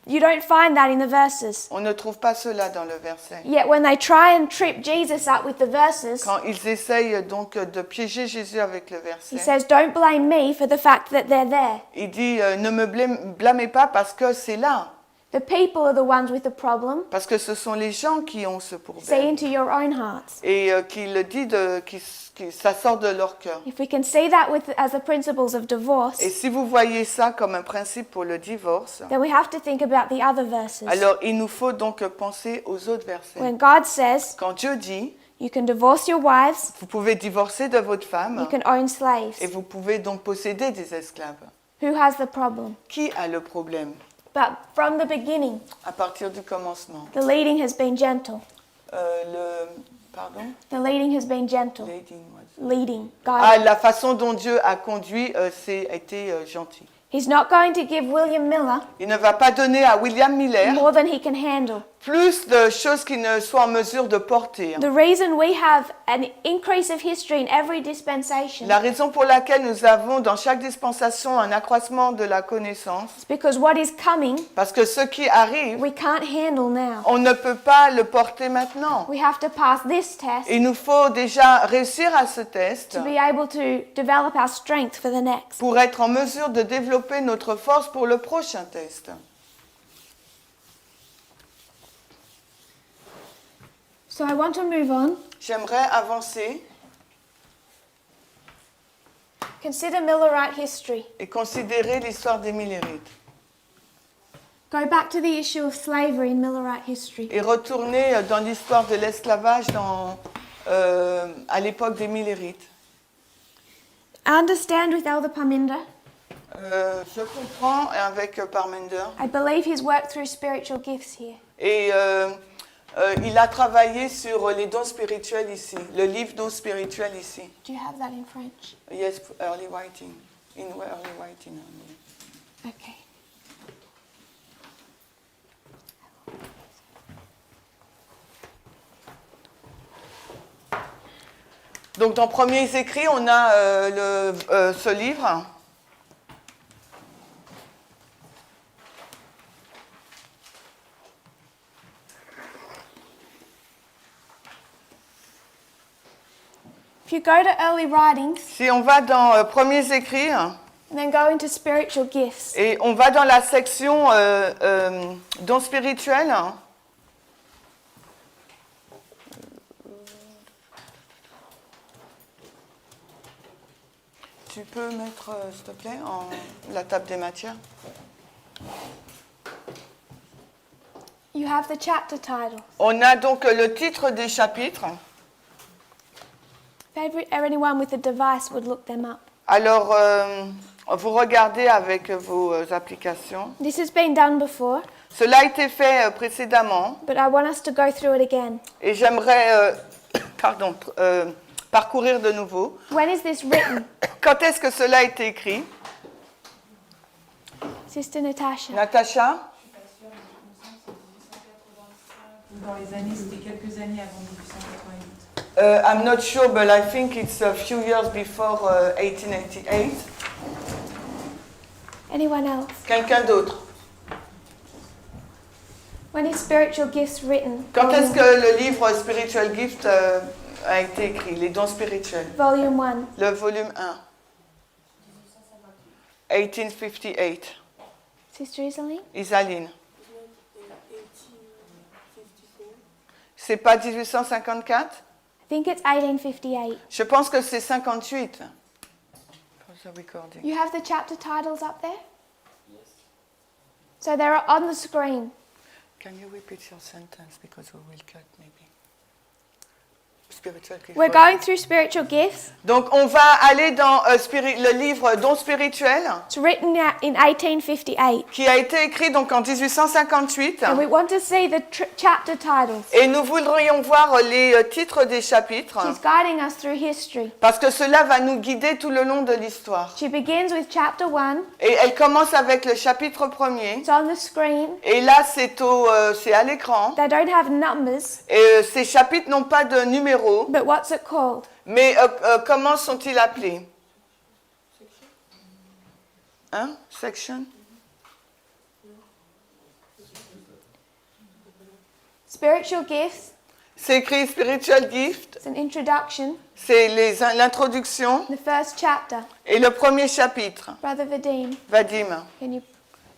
You don't find that in the verses. On ne trouve pas cela dans le verset. Yet when they try and trip Jesus up with the verses, Quand ils essayent donc de piéger Jésus avec le he verset, says, don't blame me for the fact that they're there. il dit ne me blâmez pas parce que c'est là. The people are the ones with the problem. Parce que ce sont les gens qui ont ce See problème. into your own hearts. Et qui le dit, ça sort de leur cœur. If we can see that as the principles of divorce, Et si vous voyez ça comme un principe pour le divorce, then we have to think about the other verses. alors il nous faut donc penser aux autres versets. When God says, Quand Dieu dit, you can divorce your wives, vous pouvez divorcer de votre you femme can own slaves. et vous pouvez donc posséder des esclaves. Who has the problem? Qui a le problème? But from the beginning, À partir du commencement. the leading has been gentle. Pardon? The leading has been gentle. Leading, Ah, guiding. la façon dont Dieu a conduit, c'est été gentil. He's not going to give William Miller Il ne va pas donner à William Miller more than he can handle. plus de choses qu'il ne soit en mesure de porter. The reason we have an increase of history in every dispensation La raison pour laquelle nous avons dans chaque dispensation un accroissement de la connaissance, is because what is coming, parce que ce qui arrive, we can't handle now. on ne peut pas le porter maintenant. We have to pass this test Il nous faut déjà réussir à ce test to be able to develop our strength for the next. pour être en mesure de développer notre force pour le prochain test. So I want to move on. J'aimerais avancer Consider Millerite history. et considérer l'histoire des Millérites Go back to the issue of slavery in Millerite history. et retourner dans l'histoire de l'esclavage à l'époque des Millérites. I understand with Elder Parminder. Je comprends avec Parmender I believe he's worked through spiritual gifts here. et il a travaillé sur les dons spirituels ici, le livre dons spirituels ici. Do you have that in French? Yes, early writing. In early writing. Okay. Donc dans Premiers Écrits, on a ce livre. If you go to early writings Si on va dans Premiers Écrits and then go into spiritual gifts, et on va dans la section dons spirituels, tu peux mettre, s'il te plaît, la table des matières. you have the chapter title. On a donc le titre des chapitres. If anyone with a device would look them up. Alors, vous regardez avec vos applications. This has been done before, Cela a été fait précédemment but I want us to go through it again. et j'aimerais parcourir de nouveau. When is this written? Quand est-ce que cela a été écrit? Sister Natasha. Natacha? Dans les années, c'était quelques années avant 1888. I'm not sure, but I think it's a few years before 1888. Anyone else? Quelqu'un d'autre? When is spiritual gifts written? Quand est-ce que le livre Spiritual Gift a été écrit? Les dons spirituels. Volume 1. Le volume 1. 1858. Sister Isaline? Isaline. C'est pas 1854? I think it's 1858. Je pense que c'est 58. How's the recording? You have the chapter titles up there? So they're on the screen. Can you repeat your sentence because we will cut maybe? Spiritual gift. We're going through spiritual gifts. Donc on va aller dans le livre Dons spirituels It's written out in 1858. qui a été écrit donc en 1858 And we want to see the chapter titles. et nous voudrions voir les titres des chapitres She's guiding us through history. parce que cela va nous guider tout le long de l'histoire. She begins with chapter 1. Et elle commence avec le chapitre 1er It's on the screen. et là c'est à l'écran They don't have numbers, et ces chapitres n'ont pas de numéro. but what's it called? Mais comment sont-ils appelés? Hein? Section? Spiritual gifts. C'est écrit Spiritual Gift, It's an introduction. c'est l'introduction The first chapter. et le premier chapitre. Brother Vadim, Vadim, can you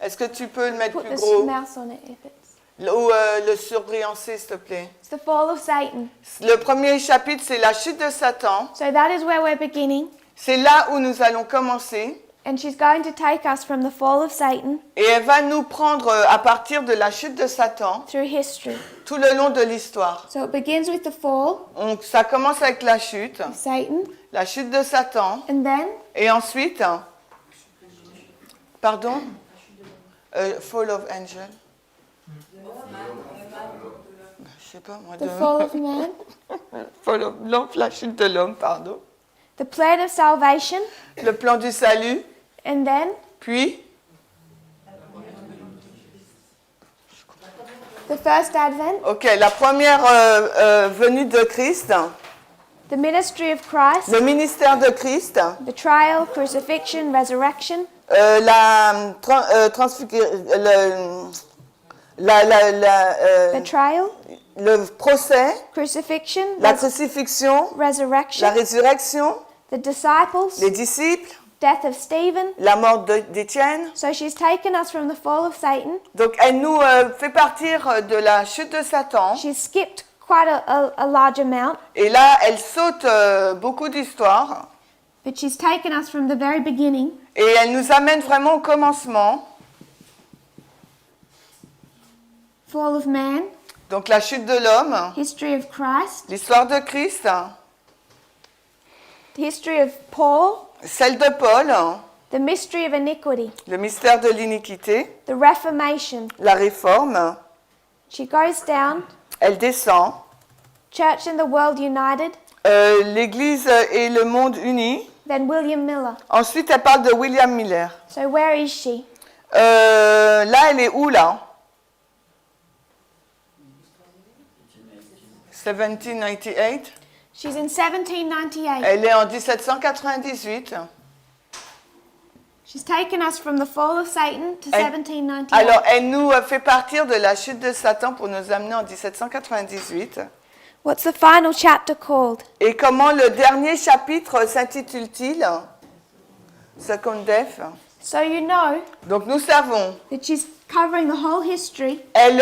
est-ce que tu peux le mettre put plus the gros? mouse on it if it's... Ou le surbriancer, s'il te plaît. It's the fall of Satan. Le premier chapitre, c'est la chute de Satan. So that is where we're beginning. C'est là où nous allons commencer. And she's going to take us from the fall of Satan Et elle va nous prendre à partir de la chute de Satan through history. tout le long de l'histoire. So it begins with the fall Ça commence avec la chute of Satan, de Satan. and then Et ensuite, pardon, Fall of Angel. Je sais pas moi. the fall of man, Fall of l'homme, la chute de l'homme, pardon. the plan of salvation, Le plan du salut, and then puis the first advent, ok, la première venue de Christ, the ministry of Christ, le ministère de Christ, the trial, crucifixion, resurrection, la the trial, le procès, crucifixion, la crucifixion, la resurrection, résurrection, the disciples, les disciples, death of Stephen. la mort d'Étienne. So she's taken us from the fall of Satan. Donc elle nous fait partir de la chute de Satan She's skipped quite a large amount, et là elle saute beaucoup d'histoires but she's taken us from the very beginning et elle nous amène vraiment au commencement. fall of man, Donc la chute de l'homme, history of Christ, l'histoire de Christ, the history of Paul, celle de Paul, the mystery of iniquity, le mystère de l'iniquité, the Reformation. la réforme, She goes down, elle descend, church and the world united, l'Église et le monde unis. then William Miller. Ensuite elle parle de William Miller. So where is she? Là elle est où là? 1798. She's in 1798. Elle est en 1798. She's taken us from the fall of Satan to Elle- 1798. Alors, elle nous fait partir de la chute de Satan pour nous amener en 1798. What's the final chapter called? Et comment le dernier chapitre s'intitule-t-il? Second Death. So you know Donc, nous savons, that she's covering the whole history elle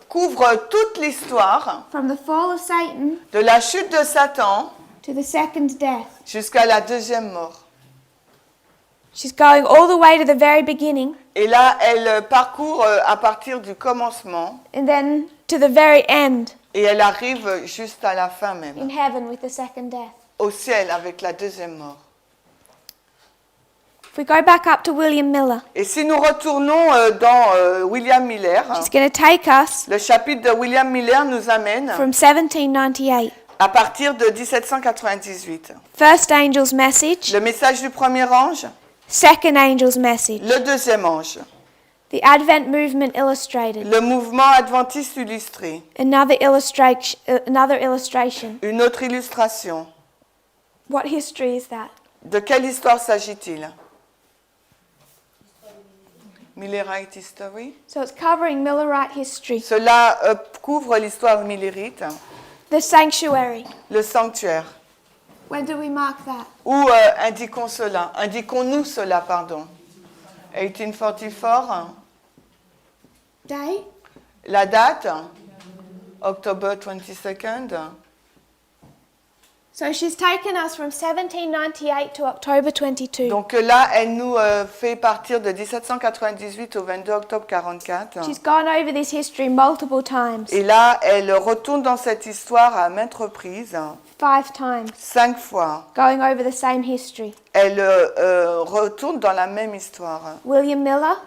couvre toute l'histoire from the fall of Satan de la chute de Satan to the second death. jusqu'à la deuxième mort. She's going all the way to the very beginning Et là, elle parcourt à partir du commencement and then to the very end et elle arrive juste à la fin in même, heaven with the second death. au ciel avec la deuxième mort. If we go back up to William Miller, Et si nous retournons dans William Miller, she's going to take us le chapitre de William Miller nous amène from 1798. à partir de 1798. First angel's message, Le message du premier ange, second angel's message, le deuxième ange, the Advent movement illustrated, le mouvement adventiste illustré, another illustration. une autre illustration. What history is that? De quelle histoire s'agit-il? Millerite History. So it's covering Millerite history. Cela couvre l'histoire millérite, The sanctuary. le sanctuaire. When do we mark that? Où indiquons-nous cela, pardon. 1844, Day? la date, October 22nd. So she's taken us from 1798 to October 22. Donc là, elle nous fait partir de 1798 au 22 octobre 44. She's gone over this history multiple times. Et là, elle retourne dans cette histoire à maintes reprises, 5 times. 5 fois. Going over the same history. Elle retourne dans la même histoire. William Miller,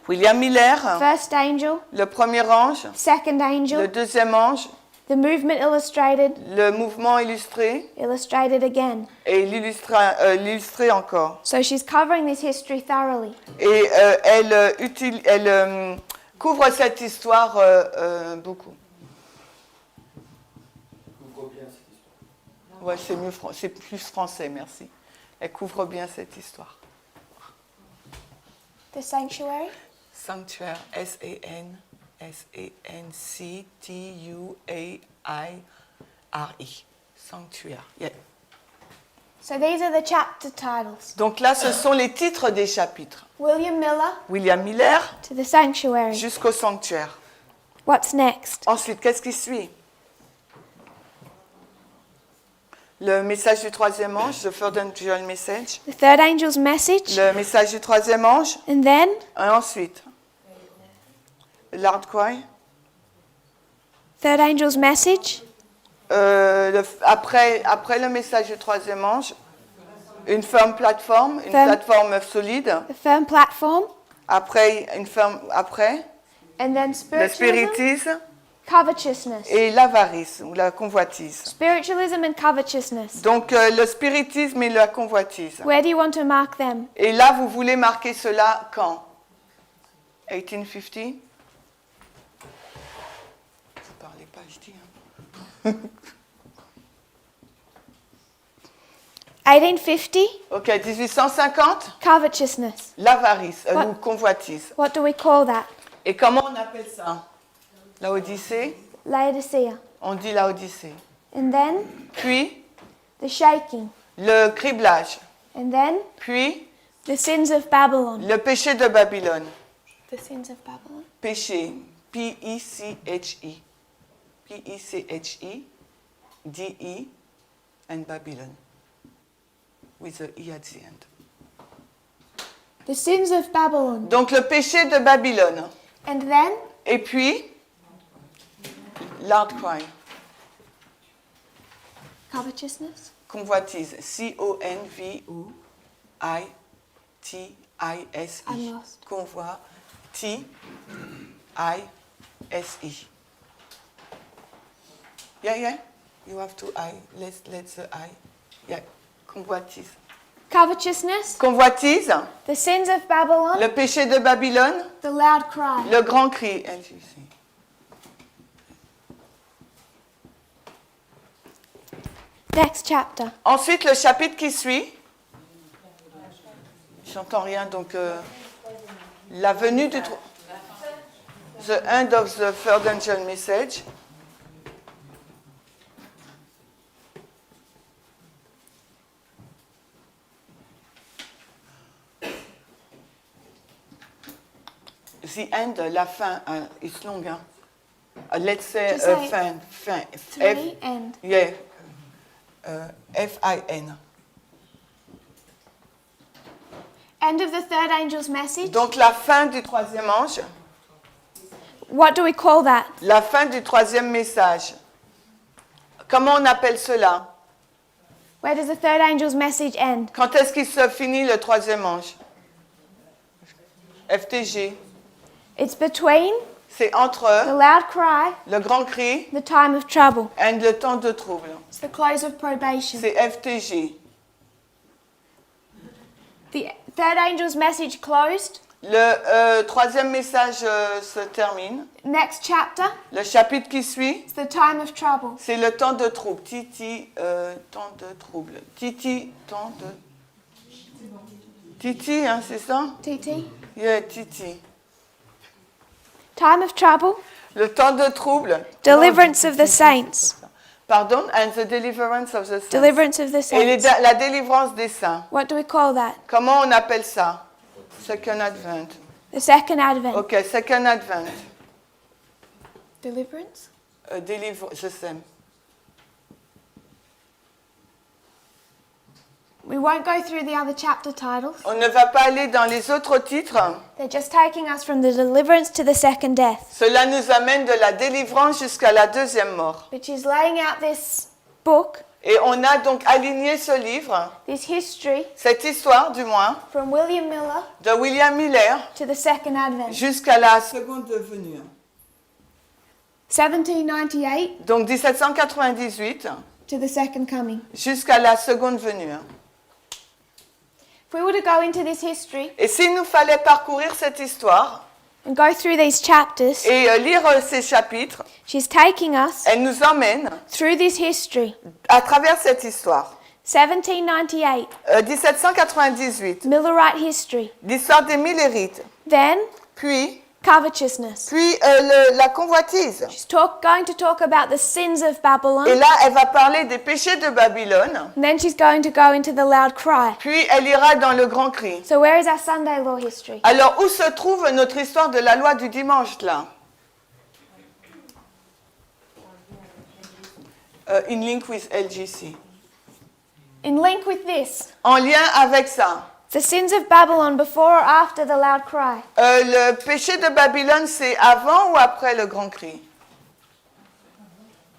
William Miller, first angel, le premier ange, second le angel, deuxième ange, the movement illustrated, le mouvement illustré illustrated again. et l'illustré encore. So she's covering this history thoroughly. Et elle couvre cette histoire beaucoup. Couvre bien cette histoire. Ouais, c'est plus français, merci. Elle couvre bien cette histoire. The sanctuary. Sanctuaire, S-A-N-C-T-U-A-I-R-I. Sanctuaire. Yeah. So these are the chapter titles. Donc là, ce sont les titres des chapitres. William Miller William Miller to the sanctuary. jusqu'au sanctuaire. What's next? Ensuite, qu'est-ce qui suit? Le message du troisième ange, the third angel message. The third angel's message. Le message du troisième ange. And then Et ensuite, loud cry. third angel's message. Après le message du troisième ange, une firme plateforme, une Firm. plateforme solide. The firm platform. Après, And then le spiritualism. spiritisme Covetousness. et l'avarice ou la convoitise. Spiritualism and covetousness. Donc le spiritisme et la convoitise. Where do you want to mark them? Et là, vous voulez marquer cela quand? 1850? Vous parlez pas, je dis. Hein. 1850. Ok, 1850, Covetousness. l'avarice What? ou convoitise. What do we call that? Et comment on appelle ça? La Odyssée? Laodicea. On dit la Odyssée. And then Puis, the shaking. le criblage. And then Puis, the sins of Babylon. le péché de Babylone. The sins of Babylon. Péché. P-E-C-H-E. P-E-C-H-E. D-E. And Babylon. With the E at the end. The sins of Babylon. Donc le péché de Babylone. And then Et puis, loud cry. covetousness. Convoitise. C-O-N-V-O-I-T-I-S-E. I'm lost. Convoitise. Yeah. You have to I. Let's the I. Yeah. Convoitise. Covetousness. Convoitise. The sins of Babylon. Le péché de Babylone. The loud cry. Le grand cri. Next chapter. Ensuite, le chapitre qui suit. J'entends rien, donc la venue du... The end of the third angel message. The end, la fin, it's long, hein? Let's say Just say fin. Three end. Yeah. F-I-N. End of the third angel's message. Donc la fin du troisième ange, What do we call that? la fin du troisième message. Comment on appelle cela? Where does the third angel's message end? Quand est-ce qu'il se finit le troisième ange? FTG. It's between C'est the entre loud cry, le grand cri the time of trouble. et le temps de trouble. It's the close of probation. C'est FTG. The third angel's message closed. Le troisième message se termine. Next chapter, Le chapitre qui suit, it's the time of trouble. c'est le temps de trouble. Titi, temps de trouble. Titi, temps de... Titi, hein, c'est ça? TT. Yeah, Titi. Time of trouble, Le temps de trouble. deliverance of the saints. Pardon? And the deliverance of the saints. Deliverance of the Et saints. la délivrance des saints. What do we call that? Comment on appelle ça? Second Advent. The second advent. Ok, Second Advent. Deliverance? Délivre, je sais. We won't go through the other chapter titles. On ne va pas aller dans les autres titres. They're just taking us from the deliverance to the second death, Cela nous amène de la délivrance jusqu'à la deuxième mort. which is laying out this book, Et on a donc aligné ce livre, this history, cette histoire du moins, from William Miller de William Miller to the second advent. jusqu'à la seconde venue. 1798 Donc 1798 to the second coming. jusqu'à la seconde venue. If we were to go into this history Et s'il nous fallait parcourir cette histoire and go through these chapters, et lire ces chapitres, she's taking us elle nous emmène through this history. à travers cette histoire. 1798, 1798, Millerite history. l'histoire des Millérites, Then, puis covetousness. la convoitise. She's going to talk about the sins of Babylon. Et là, elle va parler des péchés de Babylone, And then she's going to go into the loud cry. puis elle ira dans le grand cri. So where is our Sunday law history? Alors, où se trouve notre histoire de la loi du dimanche, là? In link with LGC. In link with this, En lien avec ça. the sins of Babylon before or after the loud cry? Le péché de Babylone, c'est avant ou après le grand cri?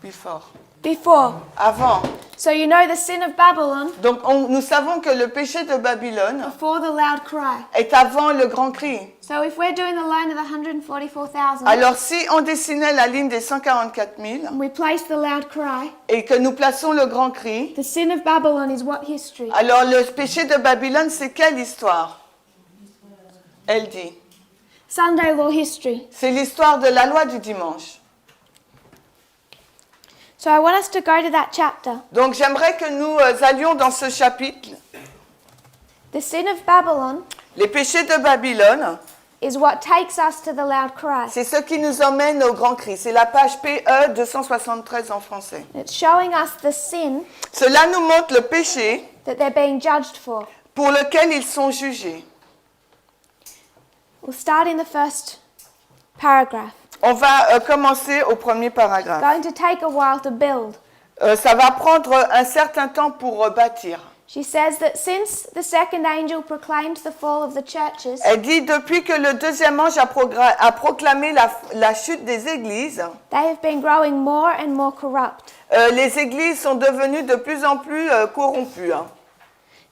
Before. Before. Avant. So you know the sin of Babylon Donc, nous savons que le péché de Babylone before the loud cry. est avant le grand cri. So if we're doing the line of the 144,000, Alors, si on dessinait la ligne des 144 000 and we place the loud cry, et que nous plaçons le grand cri, the sin of Babylon is what history? alors le péché de Babylone, c'est quelle histoire? Elle dit. Sunday law history. C'est l'histoire de la loi du dimanche. So I want us to go to that chapter. Donc, j'aimerais que nous allions dans ce chapitre. The sin of Babylon Les péchés de Babylone, is what takes us to the loud cry. c'est ce qui nous emmène au grand cri. C'est la page PE 273 en français. It's showing us the sin Cela nous montre le péché that they're being judged for. pour lequel ils sont jugés. We'll start in the first paragraph. On va commencer au premier paragraphe. Going to take a while to build. Ça va prendre un certain temps pour bâtir. She says that since the second angel proclaimed the fall of the churches, Elle dit, depuis que le deuxième ange a proclamé la chute des églises, they have been growing more and more corrupt. les églises sont devenues de plus en plus corrompues.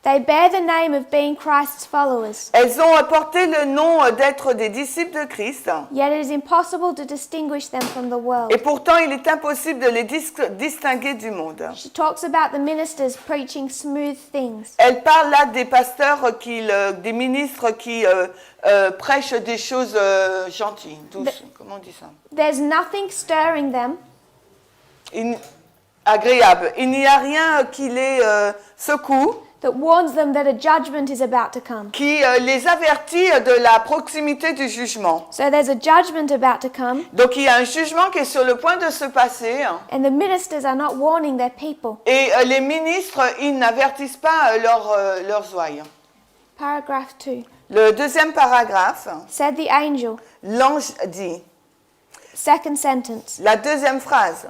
They bear the name of being Christ's followers, Elles ont porté le nom d'être des disciples de Christ. yet it is impossible to distinguish them from the world. Et pourtant, il est impossible de les distinguer du monde. She talks about the ministers preaching smooth things. Elle parle là des pasteurs, des ministres qui prêchent des choses gentilles, douces. Comment on dit ça? There's nothing stirring them, Agréable. Il n'y a rien qui les secoue, that warns them that a judgment is about to come. qui les avertit de la proximité du jugement. So there's a judgment about to come, Donc il y a un jugement qui est sur le point de se passer. and the ministers are not warning their people. Et les ministres, ils n'avertissent pas leurs ouailles. Paragraph 2. Le deuxième paragraphe, Said the angel, l'ange dit, second sentence, la deuxième phrase,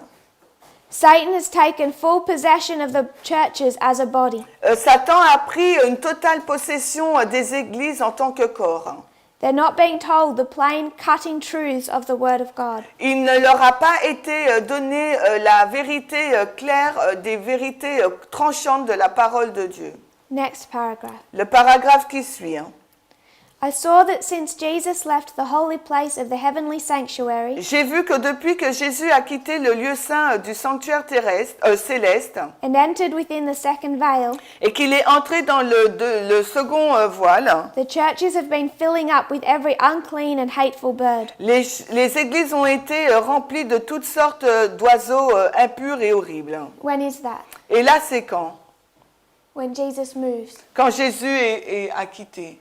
Satan has taken full possession of the churches as a body. Satan a pris une totale possession des églises en tant que corps. They're not being told the plain, cutting truths of the Word of God. Il ne leur a pas été donné la vérité claire, des vérités tranchantes de la parole de Dieu. Next paragraph. Le paragraphe qui suit. I saw that since Jesus left the holy place of the heavenly sanctuary J'ai vu que depuis que Jésus a quitté le lieu saint du sanctuaire céleste and entered within the second veil, et qu'il est entré dans le second voile, the churches have been filling up with every unclean and hateful bird. les églises ont été remplies de toutes sortes d'oiseaux impurs et horribles. When is that? Et là, c'est quand? When Jesus moves. Quand Jésus a quitté.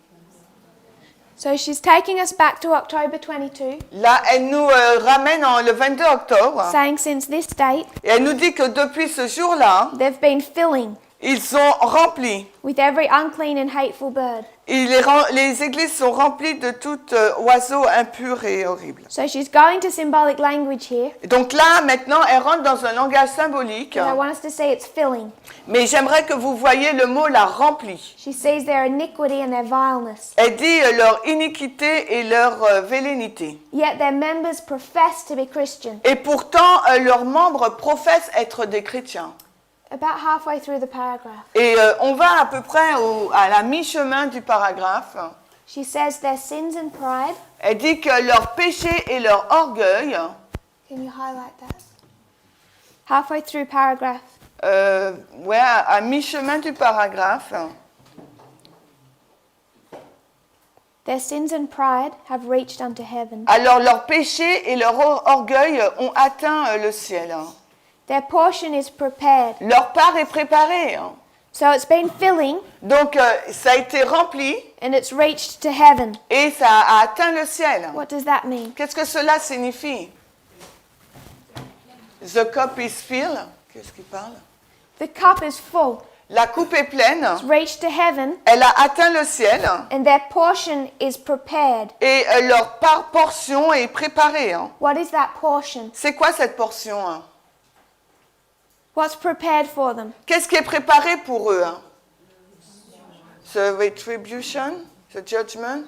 So she's taking us back to October 22, Là, elle nous ramène le 22 octobre saying since this date, et elle nous dit que depuis ce jour-là, they've been filling Ils sont remplis. with every unclean and hateful bird. Les églises sont remplies de tout oiseau impur et horrible. So she's going to symbolic language here. Donc là, maintenant, elle rentre dans un langage symbolique. And I want us to see it's filling. Mais j'aimerais que vous voyiez le mot la remplie. She sees their iniquity and their vileness. Elle dit leur iniquité et leur vellénité. Yet their members profess to be Christian. Et pourtant, leurs membres professent être des chrétiens. About halfway through the paragraph, Et on va à peu près à la mi-chemin du paragraphe. she says their sins and pride. Elle dit que leur péché et leur orgueil, Can you highlight that? Halfway through paragraph. ouais, à mi-chemin du paragraphe, Their sins and pride have reached unto heaven. alors leur péché et leur orgueil ont atteint le ciel. Their portion is prepared. Leur part est préparée. So it's been filling Donc ça a été rempli and it's reached to heaven. et ça a atteint le ciel. What does that mean? Qu'est-ce que cela signifie? The cup is filled. Qu'est-ce qu'il parle? The cup is full. La coupe est pleine. It's reached to heaven Elle a atteint le ciel and their portion is prepared. et leur portion est préparée. What is that portion? C'est quoi cette portion? What's prepared for them? Qu'est-ce qui est préparé pour eux? The retribution, the judgment.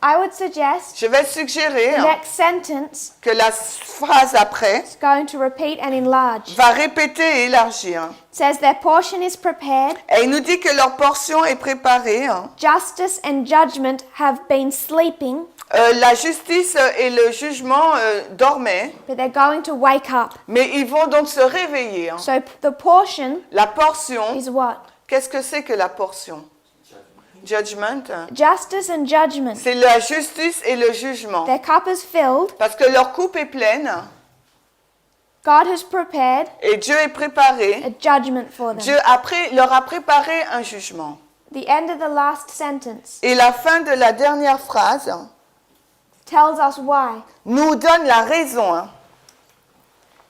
I would suggest Je vais suggérer the next sentence que la phrase après is going to repeat and enlarge. va répéter et élargir. It says their portion is prepared, Et il nous dit que leur portion est préparée. justice and judgment have been sleeping, La justice et le jugement dormaient, but they're going to wake up. mais ils vont donc se réveiller. So the portion La portion, is what? qu'est-ce que c'est que la portion? Judgment. Justice and judgment. C'est la justice et le jugement. Their cup is filled, Parce que leur coupe est pleine God has prepared et Dieu est préparé. a judgment for them. Dieu leur a préparé un jugement. The end of the last sentence Et la fin de la dernière phrase tells us why. nous donne la raison.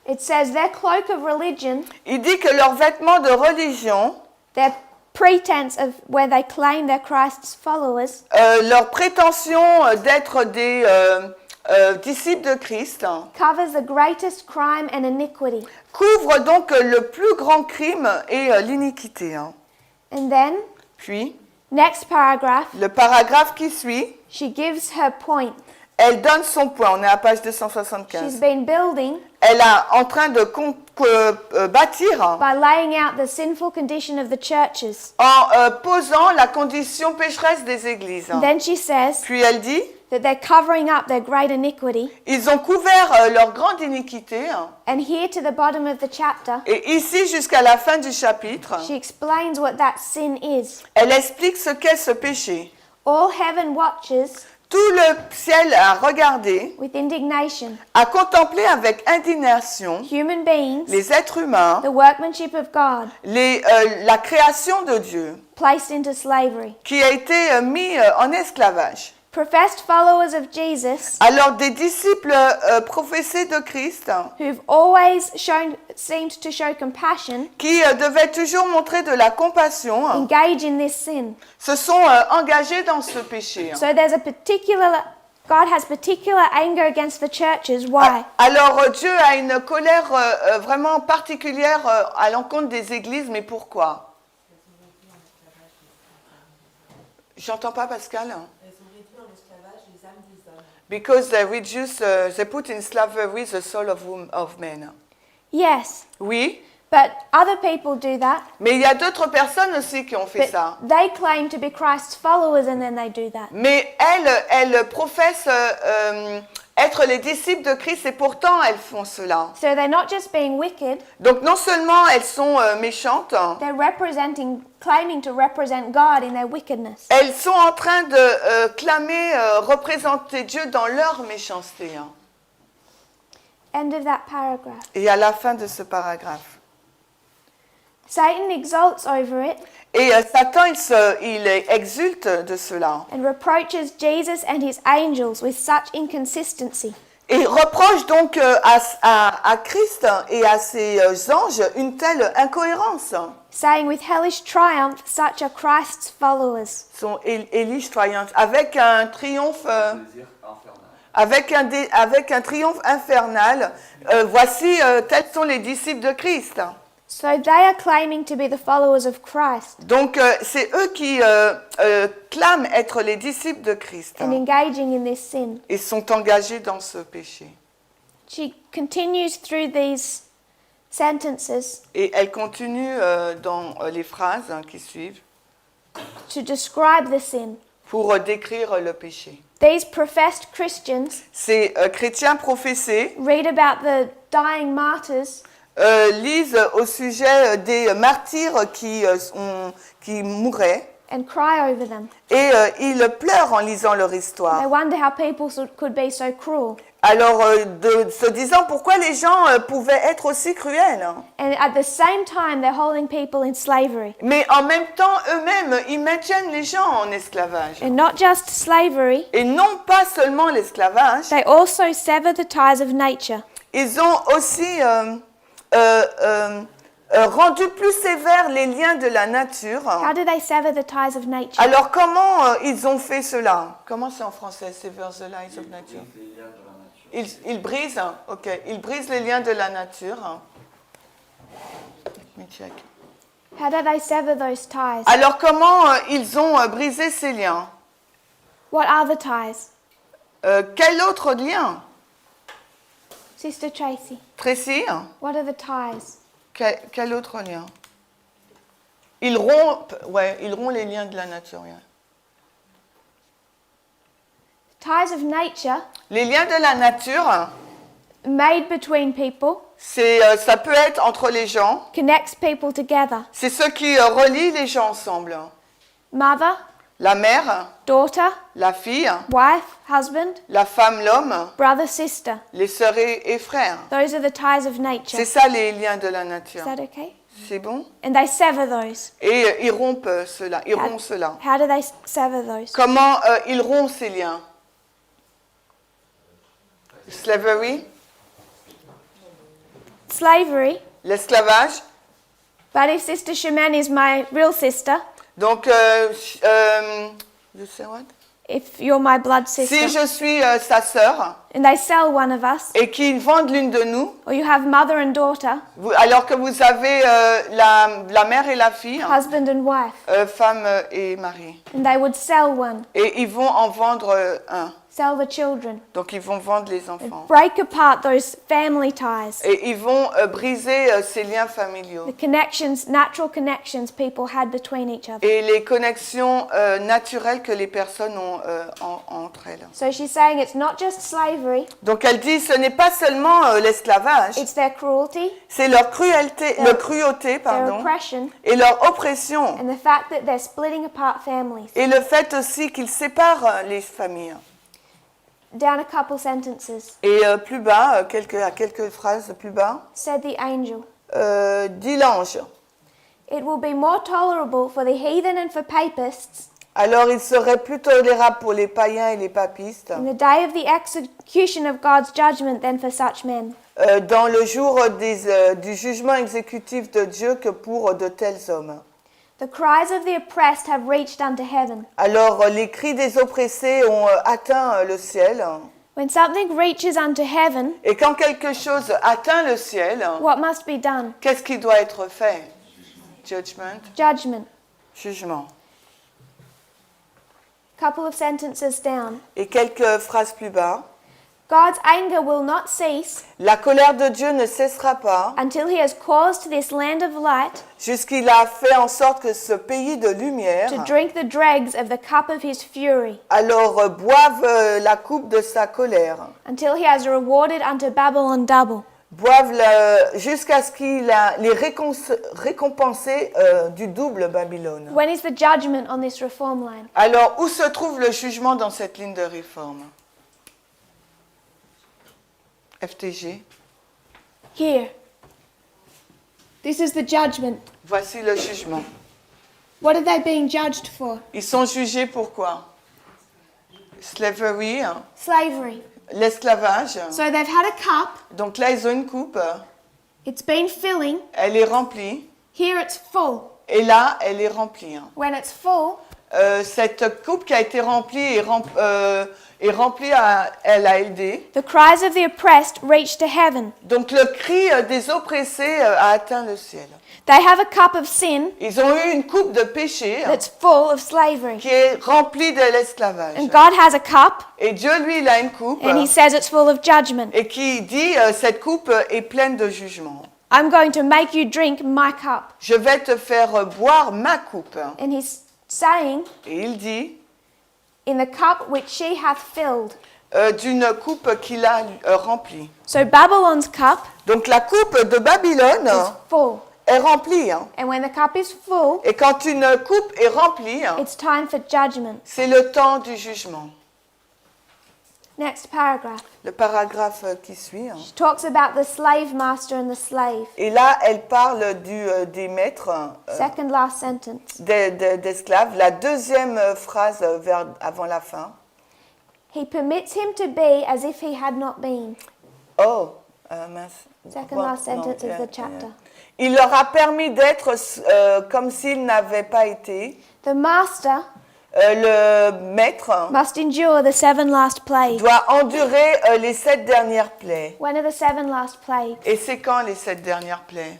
It says their cloak of religion, Il dit que leurs vêtements de religion, their pretense of where they claim they're Christ's followers, leur prétention d'être des disciples de Christ, covers the greatest crime and iniquity. couvre donc le plus grand crime et l'iniquité. And then, Puis, next paragraph, le paragraphe qui suit, she gives her point. elle donne son point. On est à page She's 275. been building Elle est en train de bâtir by laying out the sinful condition of the churches. en posant la condition pécheresse des églises. And then she says Puis elle dit, that they're covering up their great iniquity. ils ont couvert leur grande iniquité. And here to the bottom of the chapter, Et ici, jusqu'à la fin du chapitre, she explains what that sin is. elle explique ce qu'est ce péché. All heaven watches Tout le ciel a regardé, with indignation a contemplé avec indignation human beings, les êtres humains, the workmanship of God, la création de Dieu, placed into slavery. qui a été mis en esclavage. Professed followers of Jesus, Alors des disciples professés de Christ, who've always seemed to show compassion, qui devaient toujours montrer de la compassion, engage in this sin. se sont engagés dans ce péché. So there's God has particular anger against the churches. Why? Alors Dieu a une colère vraiment particulière à l'encontre des églises, mais pourquoi? J'entends pas Pascal. Because they reduce, they put in slavery the soul of men. Yes, Oui, but other people do that. mais il y a d'autres personnes aussi qui ont fait But ça. they claim to be Christ's followers and then they do that. Mais elles professent être les disciples de Christ et pourtant elles font cela. So they're not just being wicked, Donc non seulement elles sont méchantes, they're claiming to represent God in their wickedness. elles sont en train de clamer, représenter Dieu dans leur méchanceté. End of that paragraph. Et à la fin de ce paragraphe. Satan exults over it Et Satan, il exulte de cela. and reproaches Jesus and his angels with such inconsistency. Et reproche donc à Christ et à ses anges une telle incohérence. saying with hellish triumph, such are Christ's followers. Son Elish triumph, avec un triomphe, Désir infernal. avec un triomphe infernal. Voici, tels sont les disciples de Christ. So they are claiming to be the followers of Christ Donc, c'est eux qui clament être les disciples de Christ and engaging in this sin. et sont engagés dans ce péché. She continues through these sentences Et elle continue dans les phrases qui suivent to describe the sin. pour décrire le péché. These professed Christians Ces chrétiens professés read about the dying martyrs lisent au sujet des martyrs qui mouraient and cry over them. et ils pleurent en lisant leur histoire. They wonder how people could be so cruel. Alors, se disant pourquoi les gens pouvaient être aussi cruels. And at the same time, they're holding people in slavery. Mais en même temps, eux-mêmes, ils maintiennent les gens en esclavage. And not just slavery, Et non pas seulement l'esclavage, they also sever the ties of nature. ils ont aussi rendu plus sévères les liens de la nature. How do they sever the ties of nature? Alors, comment ils ont fait cela? Comment c'est en français, sever the lies of nature? Les liens de la nature. Ils brisent, ok, ils brisent les liens de la nature. Let me check. How do they sever those ties? Alors, comment ils ont brisé ces liens? What are the ties? Quel autre lien? Sister Tracy, Tracy, what are the ties? quel autre lien? Ils rompent les liens de la nature. Yeah. Ties of nature Les liens de la nature, made between people ça peut être entre les gens. connects people together. C'est ce qui relie les gens ensemble. Mother, La mère, daughter, la fille, wife, husband, la femme, l'homme, brother, sister. les sœurs et frères. Those are the ties of nature. C'est ça les liens de la Is nature. that okay? C'est bon? And they sever those. Et ils rompent cela. Ils rompent cela. How do they sever those? Comment ils rompent ces liens? Slavery, Slavery. l'esclavage. But if Sister Shaman is my real sister, Donc, you say what? if you're my blood sister, Si je suis sa sœur and they sell one of us, et qu'ils vendent l'une de nous, or you have mother and daughter, alors que vous avez la mère et la fille, husband and wife, femme et mari, and they would sell one, et ils vont en vendre un. sell the children, Donc, ils vont vendre les and enfants. break apart those family ties, Et ils vont briser ces liens familiaux. the connections, natural connections people had between each other. Et les connexions naturelles que les personnes ont entre elles. So she's saying it's not just slavery, Donc elle dit, ce n'est pas seulement l'esclavage, it's their cruelty, c'est leur cruauté, their oppression, et leur oppression, and the fact that they're splitting apart families. et le fait aussi qu'ils séparent les familles. Down a couple sentences, Et plus bas, quelques phrases plus bas, said the angel, dit l'ange. it will be more tolerable for the heathen and for papists Alors il serait plus tolérable pour les païens et les papistes in the day of the execution of God's judgment than for such men. dans le jour du jugement exécutif de Dieu que pour de tels hommes. The cries of the oppressed have reached unto heaven. Alors les cris des oppressés ont atteint le ciel. When something reaches unto heaven, Et quand quelque chose atteint le ciel, what must be done? qu'est-ce qui doit être fait? Judgment, Judgment. jugement. Couple of sentences down. Et quelques phrases plus bas. God's anger will not cease La colère de Dieu ne cessera pas until he has caused this land of light jusqu'il a fait en sorte que ce pays de lumière to drink the dregs of the cup of his fury, alors boive la coupe de sa colère. until he has rewarded unto Babylon double. Boive jusqu'à ce qu'il a les récompensé du double Babylone. When is the judgment on this reform line? Alors, où se trouve le jugement dans cette ligne de réforme? FTG. Here. This is the judgment. Voici le jugement. What are they being judged for? Ils sont jugés pour quoi? Slavery, Slavery. l'esclavage. So they've had a cup, Donc là, ils ont une coupe, it's been filling, elle est remplie. here it's full. Et là, elle est remplie. When it's full, Cette coupe qui a été remplie est remplie, elle a aidé. the cries of the oppressed reach to heaven. Donc le cri des oppressés a atteint le ciel. They have a cup of sin Ils ont eu une coupe de péché that's full of slavery. qui est remplie de l'esclavage. And God has a cup, Et Dieu, lui, il a une coupe and He says it's full of judgment. et qui dit cette coupe est pleine de jugement. I'm going to make you drink my cup. Je vais te faire boire ma coupe. And He's saying, Et il dit in the cup which she hath filled. d'une coupe qu'il a remplie. So Babylon's cup Donc la coupe de Babylone is full. est remplie. And when the cup is full, Et quand une coupe est remplie, it's time for judgment. c'est le temps du jugement. Next paragraph. Le paragraphe qui suit. She talks about the slave master and the slave. Et là, elle parle des maîtres, Second last sentence. d'esclaves. La deuxième phrase avant la fin. He permits him to be as if he had not been. Oh, mince. Second What? last sentence Non, of the chapter. Il leur a permis d'être comme s'ils n'avaient pas été. The master Le maître must endure the 7 last plagues. doit endurer les 7 dernières plaies. When are the 7 last plagues? Et c'est quand les 7 dernières plaies?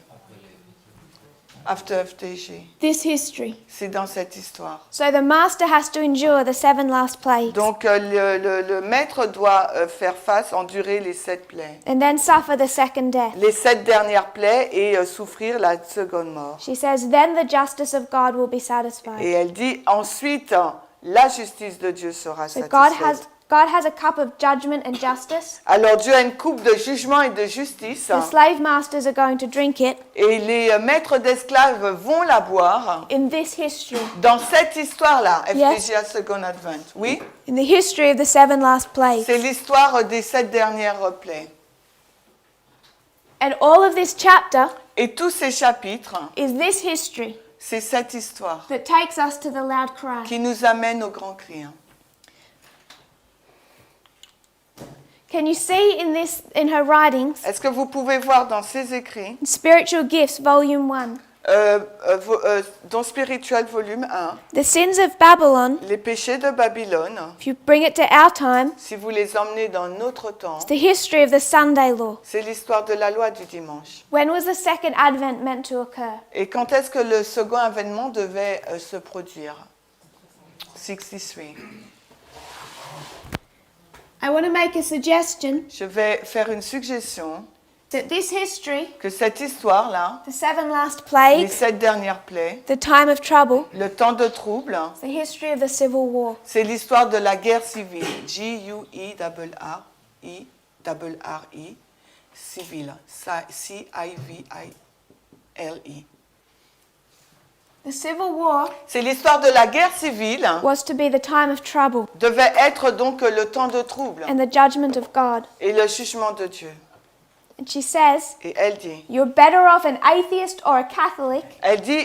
After FTG. This history. C'est dans cette histoire. So the master has to endure the 7 last plagues Donc le maître doit faire face, endurer les 7 plaies. and then suffer the second death. Les 7 dernières plaies et souffrir la seconde mort. She says, then the justice of God will be satisfied. Et elle dit ensuite la justice de Dieu sera So satisfaite. God has a cup of judgment and justice. Alors Dieu a une coupe de jugement et de justice The slave masters are going to drink it et les maîtres d'esclaves vont la boire. in this history, Dans cette histoire-là, Yes. FPGA Second Advent, oui, in the history of the 7 last plagues. c'est l'histoire des 7 dernières plaies. And all of this chapter Et tous ces chapitres, is this history c'est cette histoire that takes us to the loud cry. qui nous amène au grand cri. Can you see in her writings, Est-ce que vous pouvez voir dans ses écrits, Spiritual Gifts, Volume 1, dans Spirituel volume 1, the sins of Babylon, les péchés de Babylone, if you bring it to our time, si vous les emmenez dans notre temps, it's the history of the Sunday law. c'est l'histoire de la loi du dimanche. When was the second advent meant to occur? Et quand est-ce que le second avènement devait se produire? 63. I want to make a suggestion Je vais faire une suggestion that this history, que cette histoire-là, the 7 last les plagues, 7 dernières plaies, the time of trouble, le temps de trouble, the history of the civil war. c'est l'histoire de la guerre civile. G-U-E-R-R-I, civile. C-I-V-I-L-E. The civil war C'est l'histoire de la guerre civile, was to be the time of trouble devait être donc le temps de trouble and the judgment of God. et le jugement de Dieu. And she says, Et elle dit, you're better off an atheist or a Catholic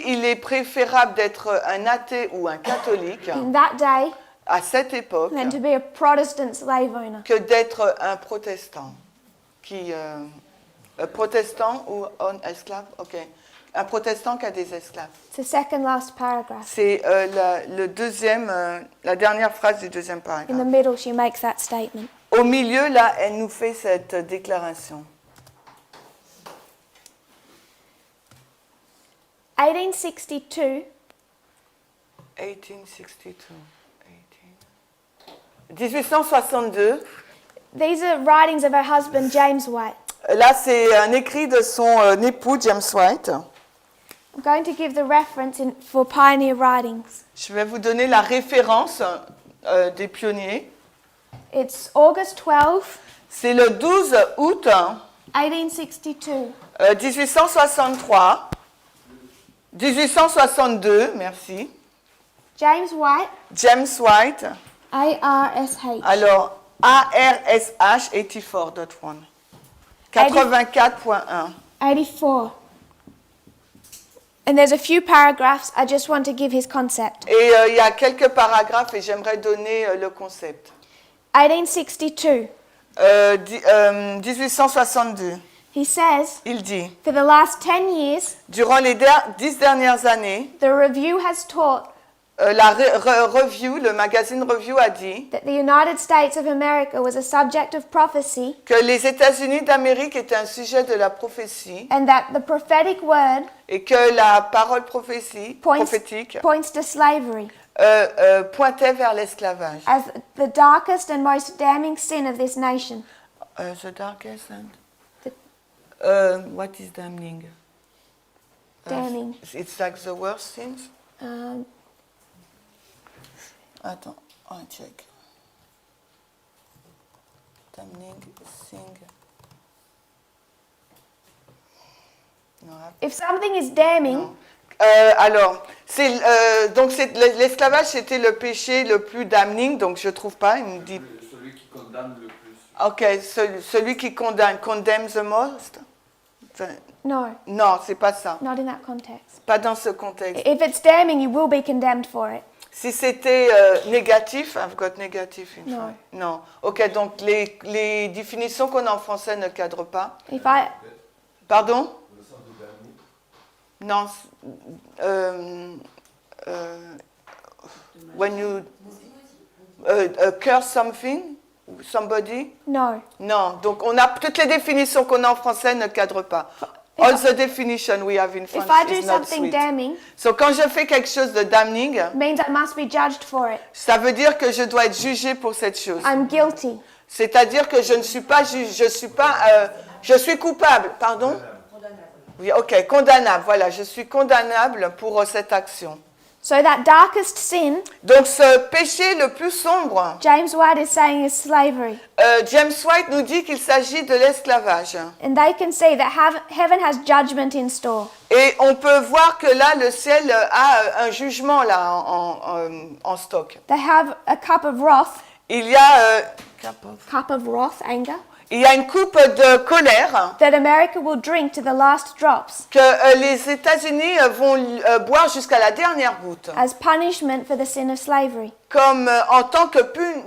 il est préférable d'être un athée ou un catholique in that day à cette époque than to be a Protestant slave owner. que d'être un protestant. Protestant ou un esclave? Ok. Un protestant qui a des esclaves. It's the second last paragraph. C'est la dernière phrase du deuxième In the paragraphe. middle, she makes that statement. Au milieu, là, elle nous fait cette déclaration. 1862, 1862. these are writings of her husband, James White. Là, c'est un écrit de son époux, James White. I'm going to give the reference for Pioneer Writings. Je vais vous donner la référence des pionniers. It's August 12, C'est le 12 août 1862. 1863. 1862, merci. James White, James White. A-R-S-H. Alors, ARSH 84.1. 84.1. 84. And there's a few paragraphs. I just want to give his concept. Et il y a quelques paragraphes et j'aimerais donner le concept. 1862. 1862. He says, Il dit, for the last 10 years, durant les 10 dernières années, the review has taught la Review, le magazine Review a dit that the United States of America was a subject of prophecy que les États-Unis d'Amérique étaient un sujet de la prophétie and that the prophetic word et que la parole prophétique points to slavery pointait vers l'esclavage. as the darkest and most damning sin of this nation. The darkest and... what is damning? Damning. It's like the worst sins. Attends, on check. Damning, sing. Non, If something is damning, non. Alors, l'esclavage, c'était le péché le plus damning, donc je trouve pas, il me dit... Celui qui condamne le plus. Ok, celui qui condamne, condemn the most. no, Non, c'est pas ça. not in that context. Pas dans ce contexte. If it's damning, you will be condemned for it. Si c'était négatif, I've got négatif une Non. fois. Non. Ok, donc les définitions qu'on a en français ne cadrent pas. If I, Pardon? Non. When you curse something, somebody? no. Non. Donc on a toutes les définitions qu'on a en français ne cadrent pas. All the definition we have in If French I do is not something sweet. damning, So quand je fais quelque chose de damning, means I must be judged for it. ça veut dire que je dois être jugé pour cette chose. I'm guilty. C'est-à-dire que je ne suis pas juge, je suis coupable, pardon? Oui, ok, condamnable, voilà, je suis condamnable pour cette action. So that darkest sin, Donc ce péché le plus sombre, James White is saying, is slavery. James White nous dit qu'il s'agit de l'esclavage. And they can see that heaven has judgment in store. Et on peut voir que là, le ciel a un jugement là en stock. They have a cup of wrath, Il y a, anger, il y a une coupe de colère that America will drink to the last drops que les États-Unis vont boire jusqu'à la dernière goutte, as punishment for the sin of slavery. comme en tant que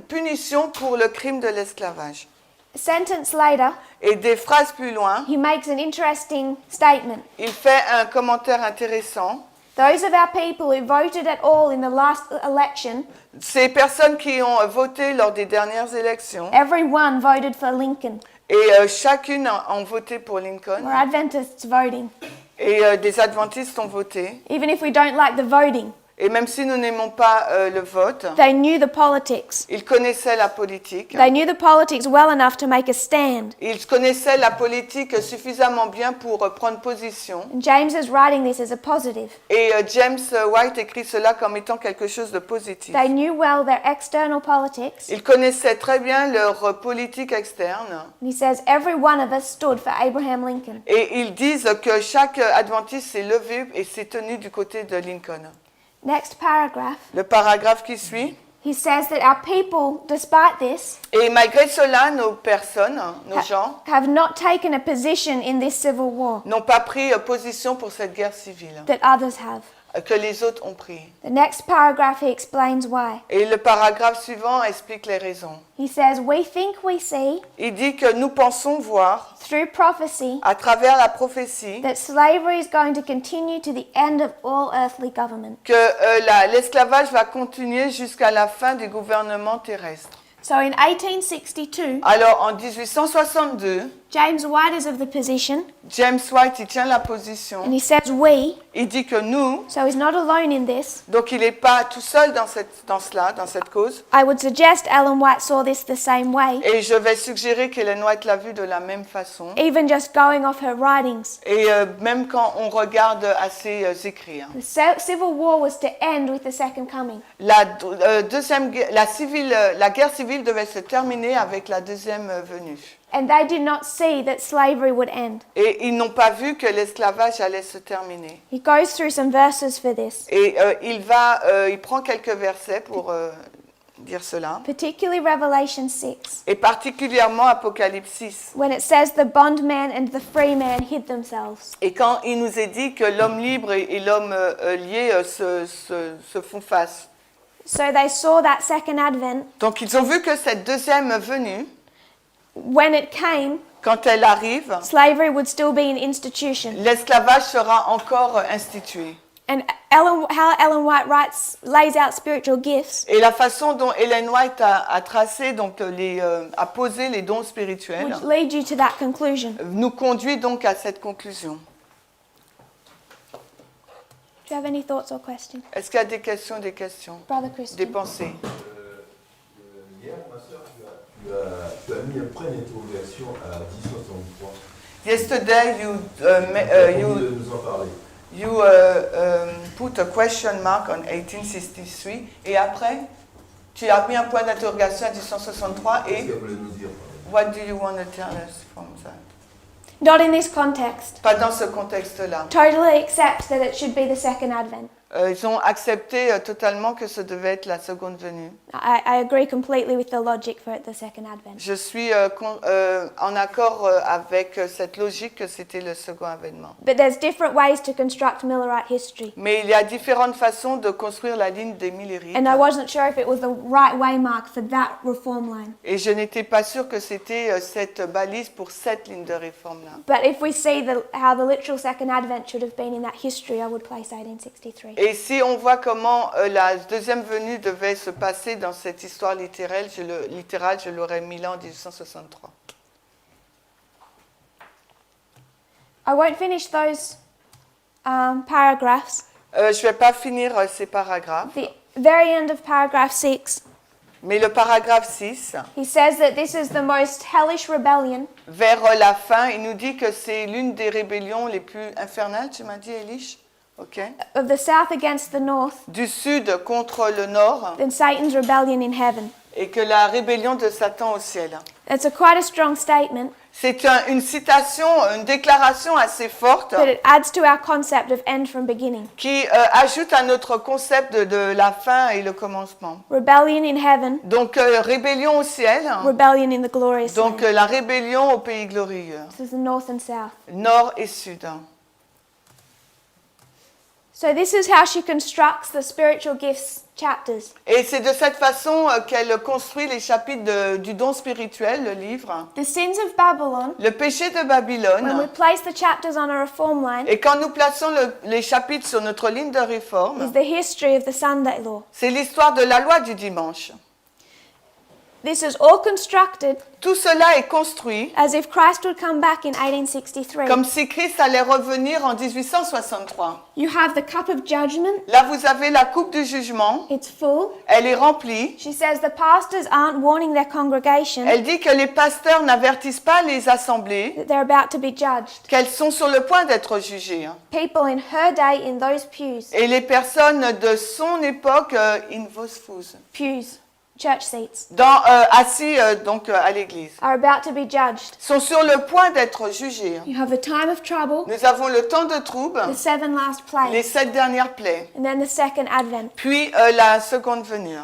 punition pour le crime de l'esclavage. A sentence later, Et des phrases plus loin, he makes an interesting statement. il fait un commentaire intéressant. Those of our people who voted at all in the last election, Ces personnes qui ont voté lors des dernières élections, everyone voted for Lincoln. et chacune ont voté pour Lincoln, We're Adventists voting. et des adventistes ont voté. Even if we don't like the voting, Et même si nous n'aimons pas le vote, they knew the politics. ils connaissaient la politique. They knew the politics well enough to make a stand. Ils connaissaient la politique suffisamment bien pour prendre position. And James is writing this as a positive. Et James White écrit cela comme étant quelque chose de positif. They knew well their external politics. Ils connaissaient très bien leur politique externe. And he says every one of us stood for Abraham Lincoln. Et ils disent que chaque adventiste s'est levé et s'est tenu du côté de Lincoln. Next paragraph, Le paragraphe qui suit. he says that our people, despite this, Et malgré cela, nos personnes, nos gens, have not taken a position in this civil war n'ont pas pris position pour cette guerre civile that others have. que les autres ont pris. The next paragraph, he explains why. Et le paragraphe suivant explique les raisons. He says, we think we see, Il dit que nous pensons voir, through prophecy, à travers la prophétie, that slavery is going to continue to the end of all earthly government. que l'esclavage va continuer jusqu'à la fin du gouvernement terrestre. So in 1862, Alors en 1862, James White is of the position, James White il tient la and position. he says we, Il dit que nous, so he's not alone in this. donc il n'est pas tout seul dans cette cause. I would suggest Ellen White saw this the same way, Et je vais suggérer qu'Ellen White l'a vu de la même façon. even just going off her writings. Et même quand on regarde à ses écrits. The civil war was to end with the second coming. La guerre civile devait se terminer avec la deuxième venue. And they did not see that slavery would end. Et ils n'ont pas vu que l'esclavage allait se terminer. He goes through some verses for this, Et il prend quelques versets pour dire cela. particularly Revelation 6, Et particulièrement Apocalypse 6. when it says the bondman and the free man hid themselves. Et quand il nous est dit que l'homme libre et l'homme lié se font face. So they saw that second advent Donc ils ont vu que cette deuxième venue when it came, quand elle arrive, slavery would still be an institution. l'esclavage sera encore institué. And how Ellen White lays out spiritual gifts Et la façon dont Ellen White a tracé, donc a posé les dons spirituels, would lead you to that conclusion. nous conduit donc à cette conclusion. Do you have any thoughts or questions? Est-ce qu'il y a des questions, Brother des Christian. pensées? Hier, ma soeur, tu as mis un point d'interrogation à 1063. Yesterday you De nous en parler. put a question mark on 1863 et après tu as mis un point d'interrogation à 1863 Qu'est-ce et qu'elle voulait nous dire? what do you want to tell us from that? Not in this context. Pas dans ce contexte-là. Totally accept that it should be the second advent. Ils ont accepté totalement que ce devait être la seconde venue. I agree completely with the logic for it, the second advent. Je suis en accord avec cette logique que c'était le second avènement. But there's different ways to construct Millerite history. Mais il y a différentes façons de construire la ligne des Millérites. And I wasn't sure if it was the right way mark for that reform line. Et je n'étais pas sûre que c'était cette balise pour cette ligne de réforme-là. But if we see how the literal second advent should have been in that history, I would place 1863. Et si on voit comment la deuxième venue devait se passer dans cette histoire littérale, je l'aurais mis là en 1863. I won't finish those paragraphs. Je ne vais pas finir ces paragraphes, The very end of paragraph 6, mais le paragraphe 6, he says that this is the most hellish rebellion vers la fin, il nous dit que c'est l'une des rébellions les plus infernales, tu m'as dit, Elish? Ok. of the south against the north, Du sud contre le nord, than Satan's rebellion in heaven. et que la rébellion de Satan au ciel. It's quite a strong statement, C'est une citation, une déclaration assez forte but it adds to our concept of end from beginning. qui ajoute à notre concept de la fin et le commencement. Rebellion in heaven, Donc, rébellion au ciel, rebellion in the glorious donc land. la rébellion au pays glorieux, This is the north and south. nord et sud. So this is how she constructs the spiritual gifts chapters. Et c'est de cette façon qu'elle construit les chapitres du don spirituel, le livre. The sins of Babylon, Le péché de when we Babylone, place the chapters on a reform line, et quand nous plaçons les chapitres sur notre ligne de is réforme, the history of the Sunday law. c'est l'histoire de la loi du dimanche. This is all constructed Tout cela est construit as if Christ would come back in 1863. comme si Christ allait revenir en 1863. You have the cup of judgment. Là, vous avez la coupe du jugement, It's full. elle est remplie. She says the pastors aren't warning their congregation Elle dit que les pasteurs n'avertissent pas les assemblées, that they're about to be judged. qu'elles sont sur le point d'être jugées. People in her day in those pews, Et les personnes de son époque, in vos fous, church seats, assis donc à l'église, are about to be judged. sont sur le point d'être jugées. You have the time of trouble, Nous avons le temps de trouble, the 7 last les plagues, 7 dernières plaies, and then the second advent. puis la seconde venue.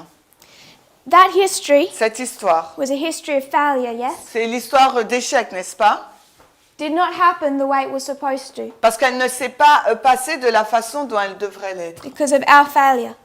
That history Cette histoire, was a history of failure, yes? c'est l'histoire d'échec, n'est-ce pas? Did not happen the way it was supposed to Parce qu'elle ne s'est pas passée de la façon dont elle devrait l'être, because of our failure.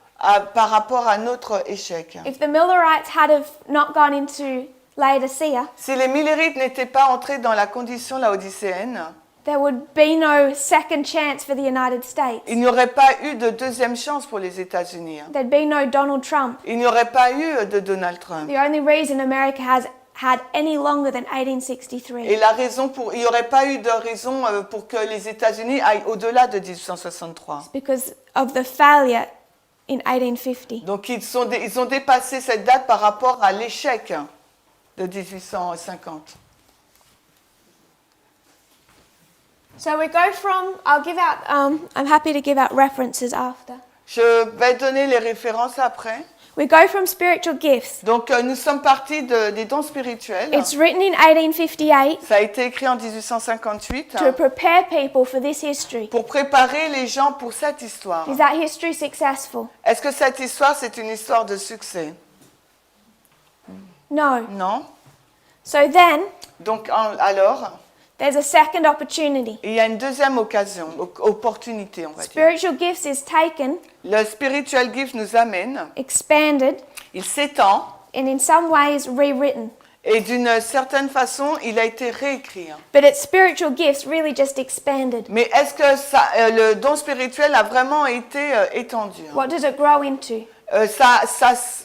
par rapport à notre échec. If the Millerites had have not gone into Laodicea, Si les Millérites n'étaient pas entrés dans la condition laodicéenne, there would be no second chance for the United States. il n'y aurait pas eu de deuxième chance pour les États-Unis. There'd be no Donald Trump. Il n'y aurait pas eu de Donald Trump. The only reason America has had any longer than 1863 Et il n'y aurait pas eu de raison pour que les États-Unis aillent au-delà de 1863. because of the failure in 1850. Donc ils ont dépassé cette date par rapport à l'échec de 1850. So we go from, I'm happy to give out references after. Je vais donner les références après. We go from spiritual gifts. Donc nous sommes partis des dons spirituels. It's written in 1858 Ça a été écrit en 1858 to prepare people for this history. pour préparer les gens pour cette histoire. Is that history successful? Est-ce que cette histoire, c'est une histoire de succès? No. Non. So then, Donc alors, there's a second opportunity. il y a une deuxième occasion, opportunité, on va dire. Spiritual gifts is taken, Le spiritual gift nous amène, expanded, il s'étend and in some ways rewritten. Et d'une certaine façon, il a été réécrit. But its spiritual gifts really just expanded. Mais est-ce que le don spirituel a vraiment été étendu? What does it grow into?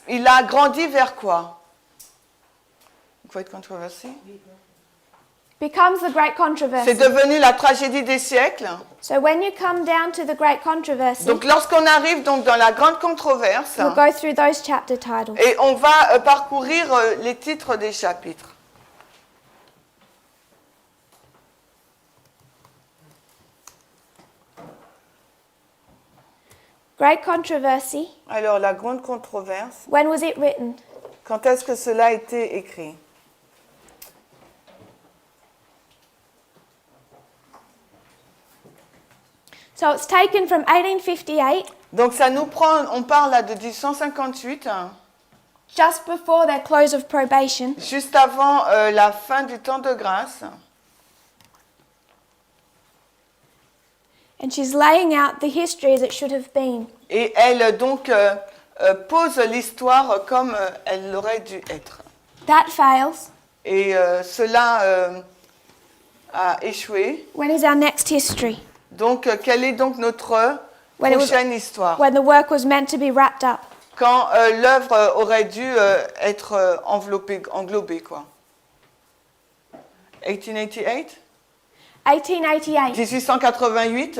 Il a grandi vers quoi? Great controversy. Becomes the great C'est controversy. devenu la tragédie des siècles. So when you come down to the great controversy, Donc lorsqu'on arrive donc dans la grande controverse, we'll go through those chapter titles. et on va parcourir les titres des chapitres. Great controversy. Alors la grande controverse, When was it written? quand est-ce que cela a été écrit? So it's taken from 1858, Donc ça nous prend, on parle là de 1858, just before their close of probation, juste avant la fin du temps de grâce. and she's laying out the history as it should have been. Et elle donc pose l'histoire comme elle aurait dû être. That fails. Et cela a échoué. When is our next history? Donc quelle est donc notre When it was- prochaine histoire? When the work was meant to be wrapped up. Quand l'œuvre aurait dû être englobée, quoi. 1888? 1888. 1888?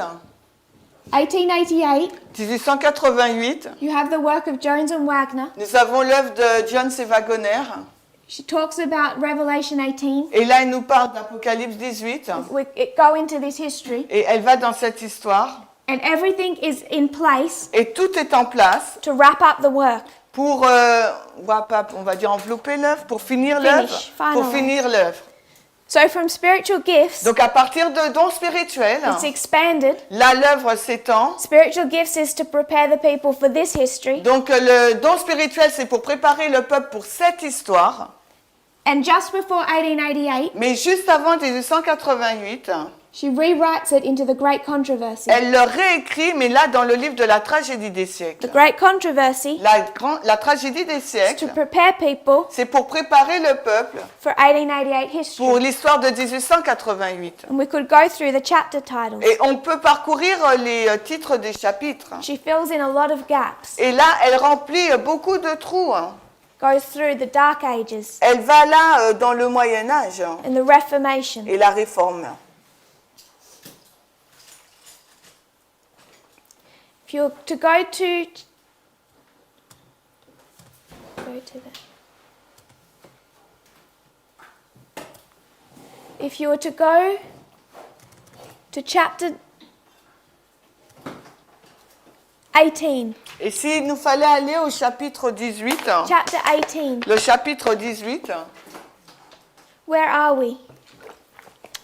1888, 1888, you have the work of Jones and Wagner. nous avons l'œuvre de Jones et Wagner. She talks about Revelation 18. Et là, elle nous parle d'Apocalypse 18. We go into this history, Et elle va dans cette histoire. and everything is in place Et tout est en place to wrap up the work. pour, on va dire envelopper l'œuvre, pour finir l'œuvre. Finish, Pour final. finir l'œuvre. So from spiritual gifts, Donc à partir de dons spirituels, it's expanded. là l'œuvre s'étend. Spiritual gifts is to prepare the people for this history. Donc le don spirituel, c'est pour préparer le peuple pour cette histoire. And just before 1888, Mais juste avant 1888, she rewrites it into the Great Controversy. elle le réécrit, mais là dans le livre de la tragédie des The siècles. Great Controversy La tragédie des is to siècles, prepare people c'est pour préparer le peuple for 1888 history. pour l'histoire de 1888. And we could go through the chapter titles. Et on peut parcourir les titres des chapitres. She fills in a lot of gaps, Et là, elle remplit beaucoup de trous. goes through the Dark Ages Elle va là dans le Moyen Âge and the Reformation. et la Réforme. If you're to go to that. If you were to go to chapter 18, Et s'il nous fallait aller au chapitre 18, chapter 18, le chapitre 18, where are we?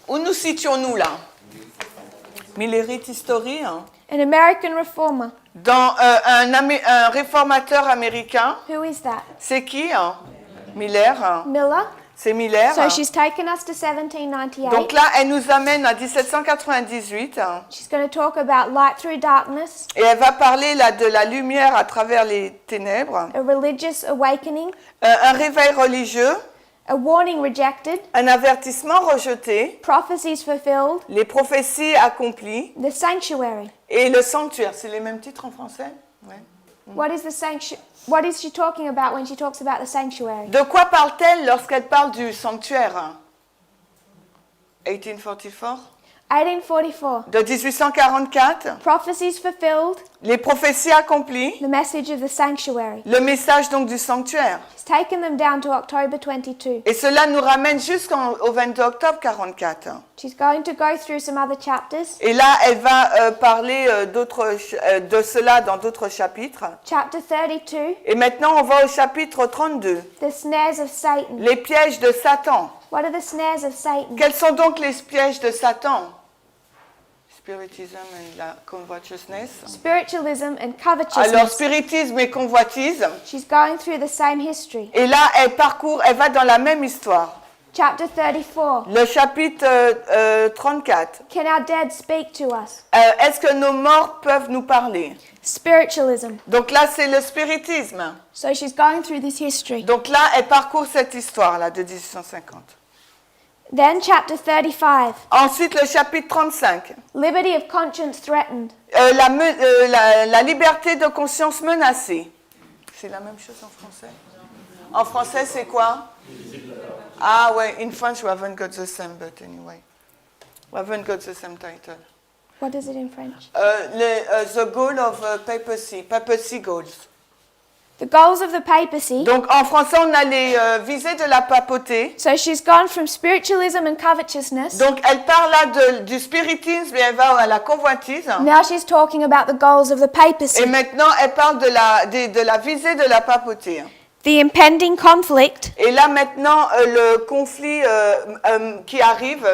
où nous situons-nous là? Millerite History, An American reformer. dans un réformateur américain. Who is that? C'est qui? Miller. Miller. C'est Miller. So she's taken us to 1798. Donc là, elle nous amène à 1798 She's going to talk about light through darkness, et elle va parler là de la lumière à travers les ténèbres, a religious awakening, un réveil religieux, a warning rejected, un avertissement rejeté, prophecies fulfilled, les prophéties accomplies the sanctuary. et le sanctuaire. C'est les mêmes titres en français? Ouais. What is the What is she talking about when she talks about the sanctuary? De quoi parle-t-elle lorsqu'elle parle du sanctuaire? 1844? 1844. De 1844? Prophecies fulfilled, Les prophéties accomplies, the message of the sanctuary. le message donc du sanctuaire. She's taken them down to October 22. Et cela nous ramène jusqu'au 22 octobre 44. She's going to go through some other chapters. Et là, elle va parler de cela dans d'autres chapitres. Chapter 32, Et maintenant, on va au chapitre 32. the snares of Satan. Les pièges de Satan. What are the snares of Satan? Quels sont donc les pièges de Satan? Spiritism and la covetousness. Spiritualism and Alors, covetousness. spiritisme et convoitise. She's going through the same history. Et là, elle va dans la même histoire. Chapter 34. Le chapitre 34. Can our dead speak to us? Est-ce que nos morts peuvent nous parler? Spiritualism. Donc là, c'est le spiritisme. So she's going through this history. Donc là, elle parcourt cette histoire-là de 1850. Then chapter 35. Ensuite, le chapitre 35. Liberty of conscience threatened. La liberté de conscience menacée. C'est la même chose en français. En français, c'est quoi? Ah ouais, in French, we haven't got the same, but anyway. We haven't got the same title. What is it in French? The goal of papacy goals. The goals of the papacy. Donc en français, on a les visées de la papauté. So she's gone from spiritualism and covetousness. Donc elle parle là du spiritisme et elle va à la convoitise. Now she's talking about the goals of the Et papacy. maintenant, elle parle de la visée de la papauté. The impending conflict. Et là maintenant, le conflit qui arrive,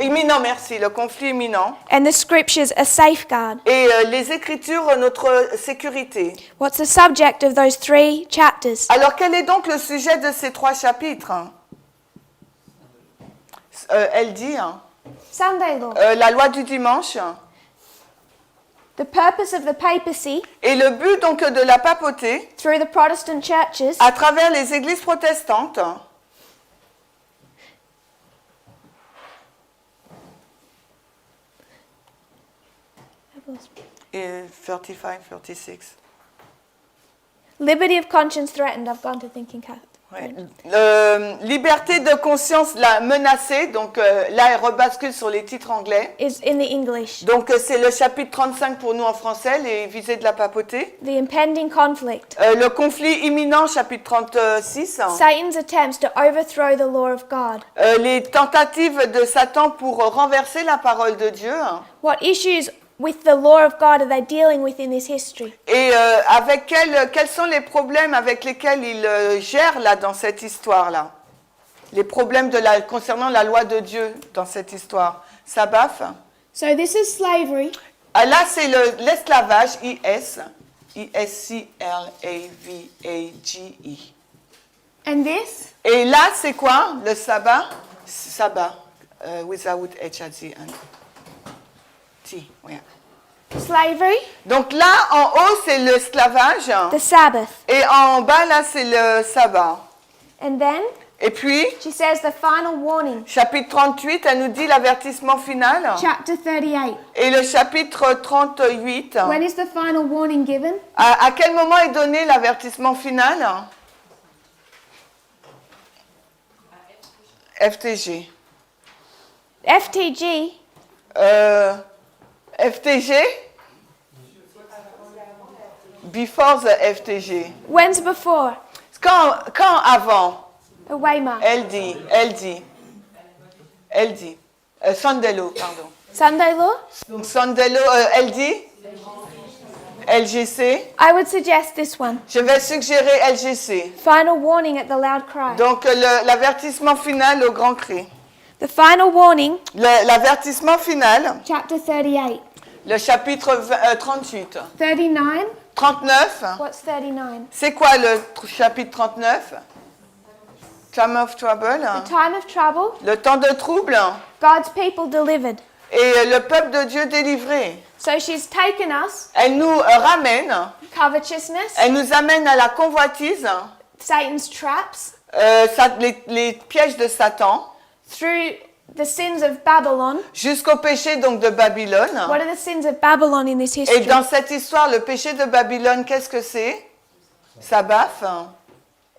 imminent, merci, le conflit imminent. And the scriptures a safeguard. Et les Écritures, notre sécurité. What's the subject of those 3 chapters? Alors quel est donc le sujet de ces 3 chapitres? Elle dit, Sunday law. la loi du dimanche. The purpose of the papacy Et le but donc de la papauté, through the Protestant churches à travers les églises protestantes, et 35, 36. liberty of conscience threatened. I've gone to thinking cat. Ouais. Liberté de conscience la menacée, donc là elle rebascule sur les titres anglais. Is in the English. Donc c'est le chapitre 35 pour nous en français, les visées de la papauté. The impending conflict. Le conflit imminent, chapitre 36. Satan's attempts to overthrow the law of God. Les tentatives de Satan pour renverser la parole de Dieu. What issues with the law of God are they dealing with in this history? Et avec quels sont les problèmes avec lesquels il gère là dans cette histoire-là? Les problèmes concernant la loi de Dieu dans cette histoire. Sabaf. So this is slavery. Là, c'est l'esclavage, I-S-C-L-A-V-A-G-E. And this? Et là, c'est quoi? Le sabbat? Sabbat, without H at the end. T, yeah. Slavery. Donc là, en haut, c'est l'esclavage. The Sabbath. Et en bas, là, c'est le sabbat. And then Et puis, she says the final warning. chapitre 38, elle nous dit l'avertissement final. Chapter 38. Et le chapitre 38, When is the final warning given? à quel moment est donné l'avertissement final? FTG. FTG. FTG? Before the FTG. When's before? Quand avant? Weimar. Elle dit. Sunday law, pardon. Sunday law? Donc Sunday law, elle dit? LGC. I would suggest this one. Je vais suggérer LGC. Final warning at the loud cry. Donc l'avertissement final au grand cri. The final warning. L'avertissement final, Chapter 38. le chapitre 38. 39. 39, What's 39? c'est quoi le chapitre 39? Time of trouble, The time of trouble. le temps de trouble, God's people delivered. et le peuple de Dieu délivré. So she's taken us, Elle nous ramène, covetousness, elle nous amène à la convoitise, Satan's traps, les pièges de Satan, through the sins of Babylon. jusqu'au péché donc de Babylone. What are the sins of Babylon in this Et history? dans cette histoire, le péché de Babylone, qu'est-ce que c'est? Sabbath.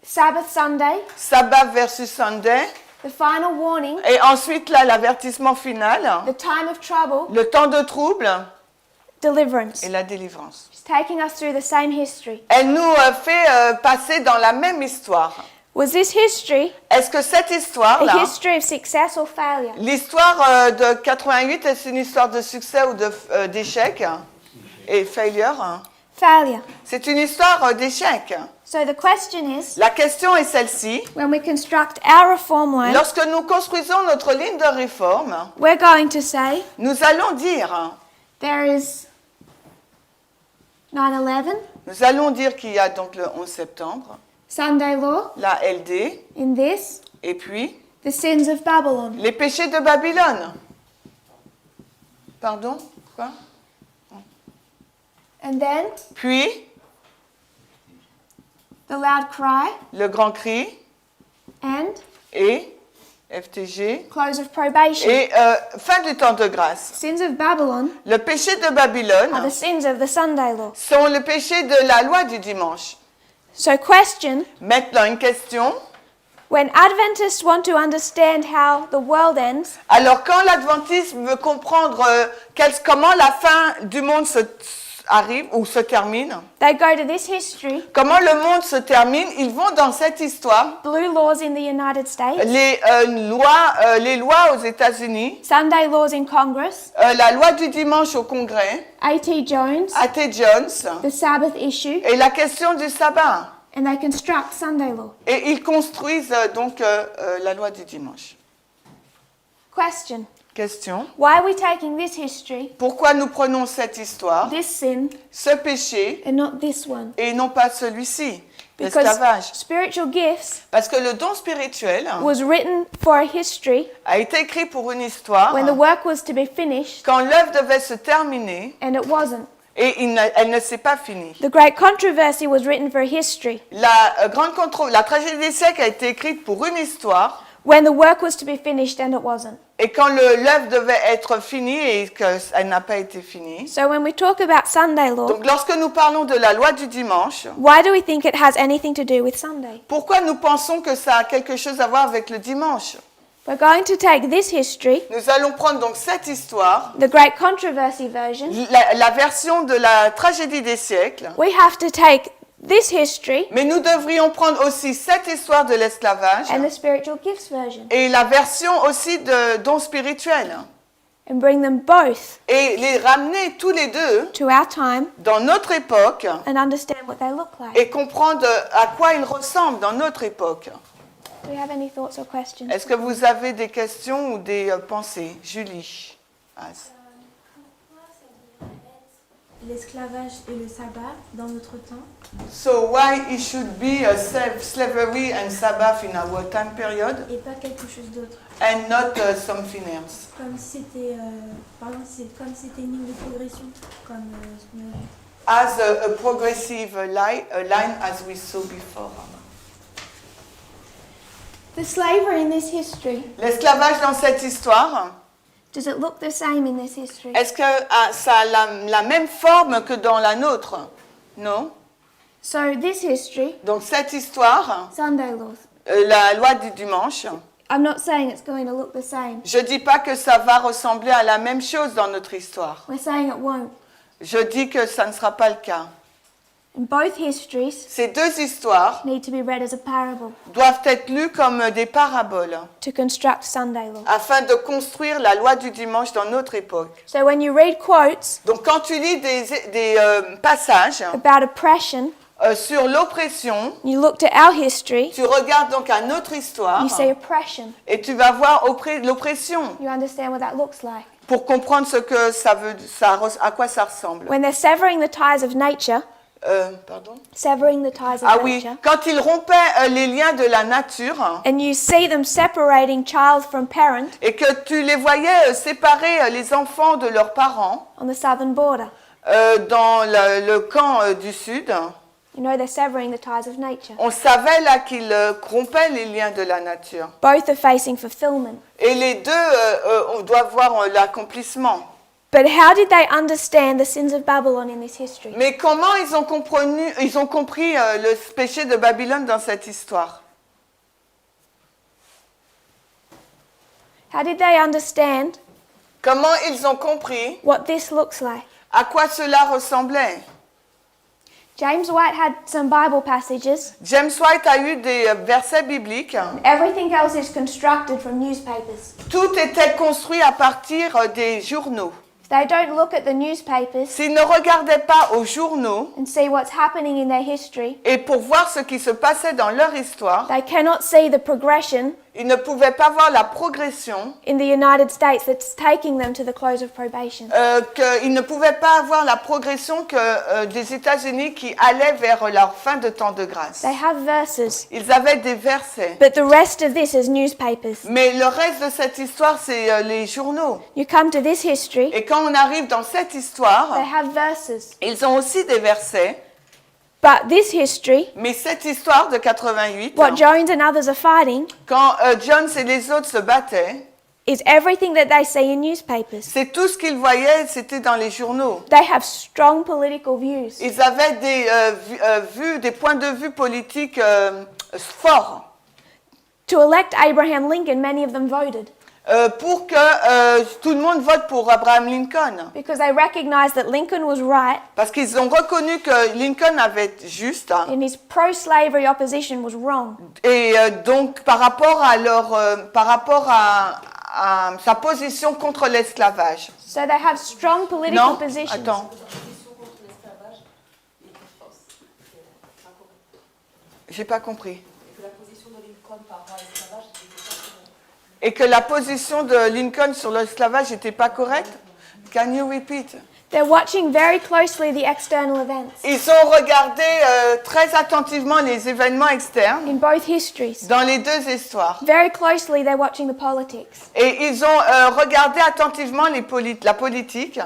Sabbath Sunday, Sabbath versus Sunday. the final warning, Et ensuite, là, l'avertissement final. the time of trouble, Le temps de trouble deliverance. et la délivrance. She's taking us through the same history. Elle nous fait passer dans la même histoire. Was this history Est-ce que cette a histoire-là, history of success or failure? l'histoire de 88, est-ce une histoire de succès ou d'échec et failure? Failure. C'est une histoire d'échec. So the question is, La question est celle-ci. when we construct our reform line, Lorsque nous construisons notre ligne de réforme, we're going to say nous allons dire, there is 9/11, nous allons dire qu'il y a donc le 11 septembre, Sunday law. la LD, In this, et puis the sins of Babylon. les péchés de Babylone. Pardon? Quoi? And then Puis the loud cry le grand cri and et FTG close of probation. et fin du temps de grâce. Sins of Babylon Le péché de are Babylone the sins of the Sunday law. sont le péché de la loi du dimanche. So question, Maintenant, une question. when Adventists want to understand how the world ends, Alors, quand l'adventisme veut comprendre comment la fin du monde arrive ou se termine, they go to this history, comment le monde se termine, ils vont dans cette histoire, blue laws in the United States, les lois aux États-Unis, Sunday laws in Congress, la loi du dimanche au Congrès, A.T. Jones, A.T. Jones, the Sabbath issue, et la question du sabbat. and they construct Sunday law. Et ils construisent donc la loi du dimanche. Question, Question. why are we taking this history, Pourquoi nous prenons cette histoire, this sin, ce péché, and not this one? et non pas celui-ci, Because l'esclavage? spiritual gifts Parce que le don spirituel was written for a history a été écrit pour une histoire when the work was to be finished, quand l'œuvre devait se terminer and it wasn't. et elle ne s'est pas finie. The great controversy was written for a history La tragédie des siècles a été écrite pour une histoire when the work was to be finished and it wasn't. et quand l'œuvre devait être finie et qu'elle n'a pas été finie. So when we talk about Sunday law, Donc lorsque nous parlons de la loi du dimanche, why do we think it has anything to do with Sunday? pourquoi nous pensons que ça a quelque chose à voir avec le dimanche? We're going to take this history, Nous allons prendre donc cette histoire, the great controversy version. la version de la tragédie des siècles, We have to take this history mais nous devrions prendre aussi cette histoire de l'esclavage and the spiritual gifts version et la version aussi de dons spirituels and bring them both et les ramener tous les deux to our time dans notre époque and understand what they look like. et comprendre à quoi ils ressemblent dans notre époque. Do we have any thoughts or questions? Est-ce que vous avez des questions ou des pensées? Julie. Az. l'esclavage et le sabbat dans notre temps. So why it should be a slavery and Sabbath in our time period Et pas quelque chose d'autre. and not something else? Comme si c'était, par exemple, comme si c'était une ligne de progression, comme ce qu'on a vu. As a progressive line as we saw before. The slavery in this history, L'esclavage dans cette histoire, does it look the same in this history? est-ce que ça a la même forme que dans la nôtre? Non. So this history, Donc cette histoire, Sunday laws, la loi du dimanche, I'm not saying it's going to look the same. je dis pas que ça va ressembler à la même chose dans notre histoire. We're saying it won't. Je dis que ça ne sera pas le cas. And both histories Ces deux histoires need to be read as a parable doivent être lues comme des paraboles to construct Sunday law. afin de construire la loi du dimanche dans notre époque. So when you read quotes Donc quand tu lis des passages about oppression, sur l'oppression, you look to our history, tu regardes donc à notre histoire you see oppression. et tu vas voir l'oppression You understand what that looks like. pour comprendre ce que à quoi ça ressemble. When they're severing the ties of nature, Pardon? severing the ties of Ah oui, nature, quand ils rompaient les liens de la nature and you see them separating child from parent et que tu les voyais séparer les enfants de leurs parents on the southern border, dans le camp du sud, you know they're severing the ties of nature. on savait là qu'ils rompaient les liens de la nature. Both are facing fulfillment. Et les deux, on doit voir l'accomplissement. But how did they understand the sins of Babylon in this history? Mais comment ils ont compris le péché de Babylone dans cette histoire? How did they understand Comment ils ont compris what this looks like? à quoi cela ressemblait? James White had some Bible passages. James White a eu des versets bibliques. Everything else is constructed from newspapers. Tout était construit à partir des journaux. If they don't look at the newspapers S'ils ne regardaient pas aux journaux and see what's happening in their history, et pour voir ce qui se passait dans leur histoire, they cannot see the progression Ils ne pouvaient pas voir la progression, in the United States that's taking them to the close of probation. qu'ils ne pouvaient pas avoir la progression que des États-Unis qui allaient vers leur fin de temps de grâce. They have verses, Ils avaient des versets. but the rest of this is newspapers. Mais le reste de cette histoire, c'est les journaux. You come to this history, Et quand on arrive dans cette histoire, they have verses. ils ont aussi des versets. But this history, Mais cette histoire de 88, what Jones and others are fighting, quand Jones et les autres se battaient, is everything that they see in newspapers. c'est tout ce qu'ils voyaient, c'était dans les journaux. They have strong political views. Ils avaient des points de vue politiques forts. To elect Abraham Lincoln, many of them voted Pour que tout le monde vote pour Abraham Lincoln. because they recognized that Lincoln was right Parce qu'ils ont reconnu que Lincoln avait été juste. and his pro-slavery opposition was wrong. Et donc, par rapport à sa position contre l'esclavage. So they have strong political Non, positions. attends. J'ai pas compris. Et que la position de Lincoln sur l'esclavage n'était pas correcte? Can you repeat? They're watching very closely the external events Ils ont regardé très attentivement les événements externes in both histories. dans les deux histoires. Very closely, they're watching the politics. Et ils ont regardé attentivement la politique.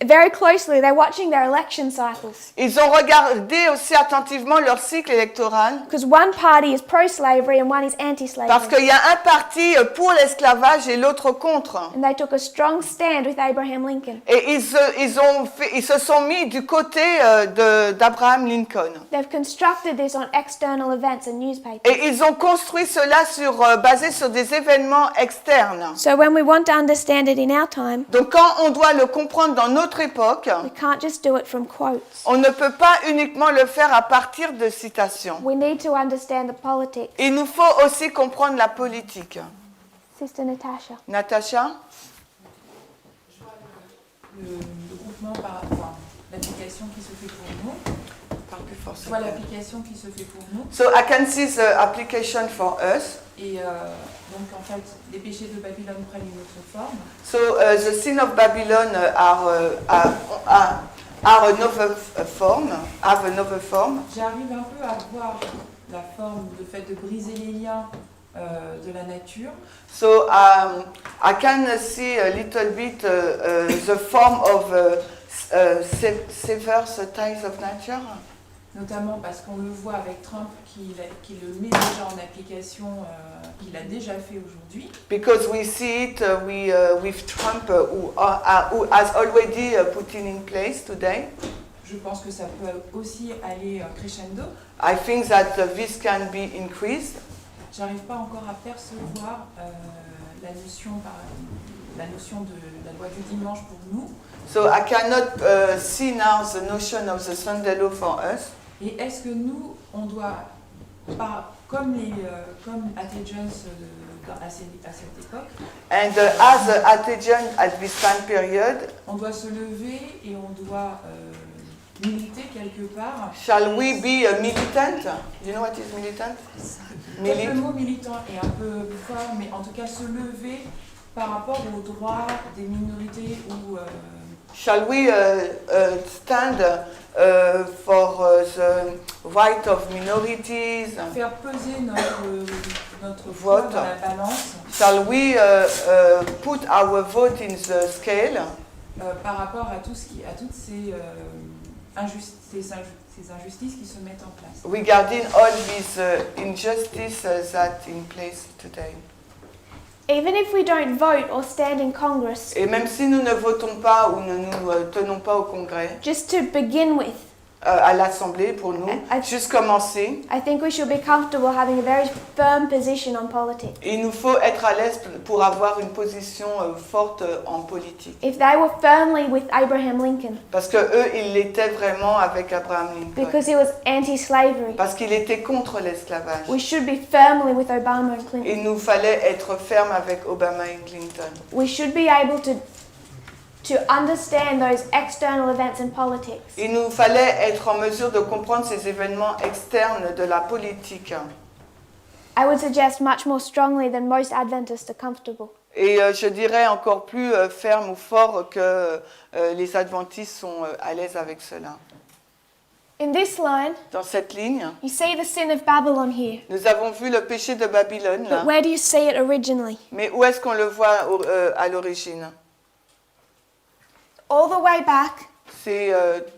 Very closely, they're watching their election cycles Ils ont regardé aussi attentivement leur cycle électoral. because one party is pro-slavery and one is Parce anti-slavery. qu'il y a un parti pour l'esclavage et l'autre contre. And they took a strong stand with Abraham Lincoln. Et ils se sont mis du côté d'Abraham Lincoln. They've constructed this on external events and newspapers. Et ils ont construit cela basé sur des événements externes. So when we want to understand it in our time, Donc quand on doit le comprendre dans notre époque, we can't just do it from quotes. on ne peut pas uniquement le faire à partir de citations. We need to understand the politics. Il nous faut aussi comprendre la politique. Sister Natasha. Natacha? Le groupement l'application qui se fait pour nous. Je vois l'application qui se fait pour nous. So I can see the application for us. Et donc en fait, les péchés de Babylone prennent une autre forme. So the sin of Babylon have another form. J'arrive un peu à voir la forme, le fait de briser les liens de la nature. So I can see a little bit the form of sever the ties of nature. Notamment parce qu'on le voit avec Trump qui le met déjà en application, il l'a déjà fait aujourd'hui. Because we see it with Trump who has already put it in place today. Je pense que ça peut aussi aller crescendo. I think that this can be increased. J'arrive pas encore à percevoir la notion de la loi du dimanche pour nous. So I cannot see now the notion of the Sunday law for us. Et est-ce que nous, on doit, comme A.T. Jones à cette époque, And as A.T. Jones at this time period, on doit se lever et on doit militer quelque part. shall we be a militant? You know what is militant? Le mot militant est un peu fort, mais en tout cas se lever par rapport aux droits des minorités ou... Shall we stand for the right of minorities? Faire peser notre Vote. vote dans la balance Shall we put our vote in the scale? par rapport à toutes ces injustices qui se mettent en place. Regarding all these injustices that in place today. Even if we don't vote or stand in Congress, Et même si nous ne votons pas ou ne nous tenons pas au Congrès, just to begin with, à l'Assemblée pour nous, I- juste commencer, I think we should be comfortable having a very firm position on politics. il nous faut être à l'aise pour avoir une position forte en politique. If they were firmly with Abraham Lincoln, Parce que eux, ils l'étaient vraiment avec Abraham Lincoln. because he was anti-slavery, Parce qu'il était contre l'esclavage. we should be firmly with Obama and Clinton. Il nous fallait être ferme avec Obama et Clinton. We should be able to understand those external events in politics. Il nous fallait être en mesure de comprendre ces événements externes de la politique. I would suggest much more strongly than most Adventists are comfortable. Et je dirais encore plus ferme ou fort que les adventistes sont à l'aise avec cela. In this line, Dans cette ligne, you see the sin of Babylon here. nous avons vu le péché de Babylone, là. But where do you see it originally? Mais où est-ce qu'on le voit à l'origine? All the way back C'est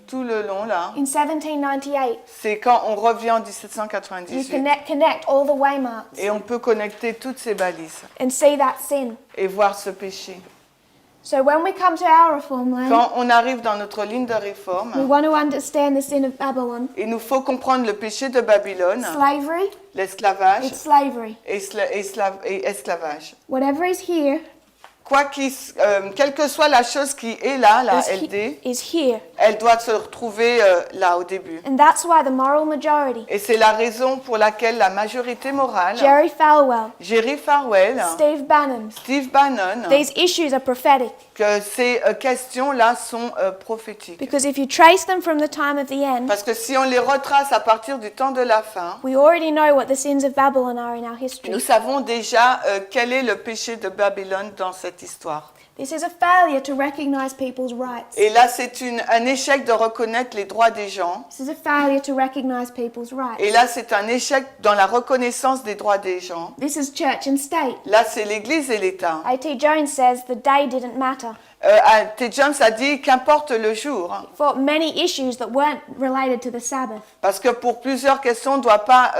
tout le long, là. in 1798. C'est quand on revient en You 1798. connect all the waymarks Et on peut connecter toutes ces balises and see that sin. et voir ce péché. So when we come to our reform line, Quand on arrive dans notre ligne de we réforme, want to understand the sin of Babylon. il nous faut comprendre le péché de Babylone, Slavery, l'esclavage it's slavery. et esclavage. Whatever is here Quelle que soit la chose qui est là, la is, LD, is here. elle doit se retrouver là au début. And that's why the moral majority, Et c'est la raison pour laquelle la majorité morale, Jerry Falwell, Jerry Falwell, Steve Bannon, Steve Bannon, these issues are prophetic. que ces questions-là sont prophétiques. Because if you trace them from the time of the end, Parce que si on les retrace à partir du temps de la fin, we already know what the sins of Babylon are in our nous history. savons déjà quel est le péché de Babylone dans cette histoire. This is a failure to recognize people's rights. Et là, c'est un échec de reconnaître les droits des gens. This is a failure to recognize people's rights. Et là, c'est un échec dans la reconnaissance des droits des gens. This is church and state. Là, c'est l'Église et l'État. A.T. Jones says the day didn't matter. T. Jones a dit qu'importe le jour, For many issues that weren't related to the Sabbath. parce que pour plusieurs questions, on ne doit pas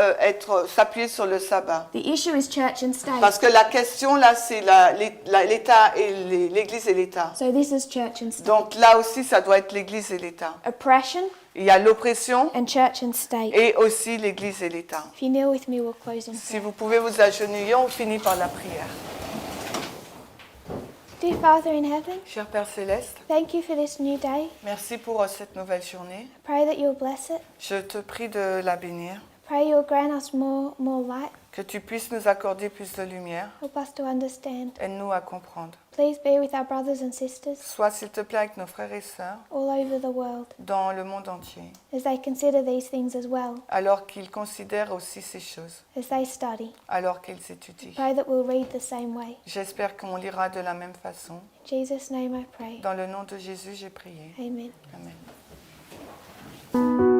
s'appuyer sur le sabbat. The issue is church and state. Parce que la question, là, c'est l'État et l'Église et l'État. So this is church and state. Donc là aussi, ça doit être l'Église et l'État. Oppression Il y a l'oppression and church and state. et aussi l'Église et l'État. If you kneel with me, we'll close in Si prayer. vous pouvez vous agenouiller, on finit par la prière. Dear Father in heaven, Cher Père Céleste, thank you for this new day. merci pour cette nouvelle journée. I pray that you'll bless it. Je te prie de la bénir, I pray you'll grant us more light. que tu puisses nous accorder plus de lumière. Help us to understand. Aide-nous à comprendre. Please be with our brothers and sisters Sois, s'il te plaît, avec nos frères et sœurs all over the world dans le monde entier, as they consider these things as well, alors qu'ils considèrent aussi ces choses, as they study. alors qu'ils étudient. Pray that we'll read the same way. J'espère qu'on lira de la même façon. In Jesus' name I pray. Dans le nom de Jésus, j'ai prié. Amen. Amen.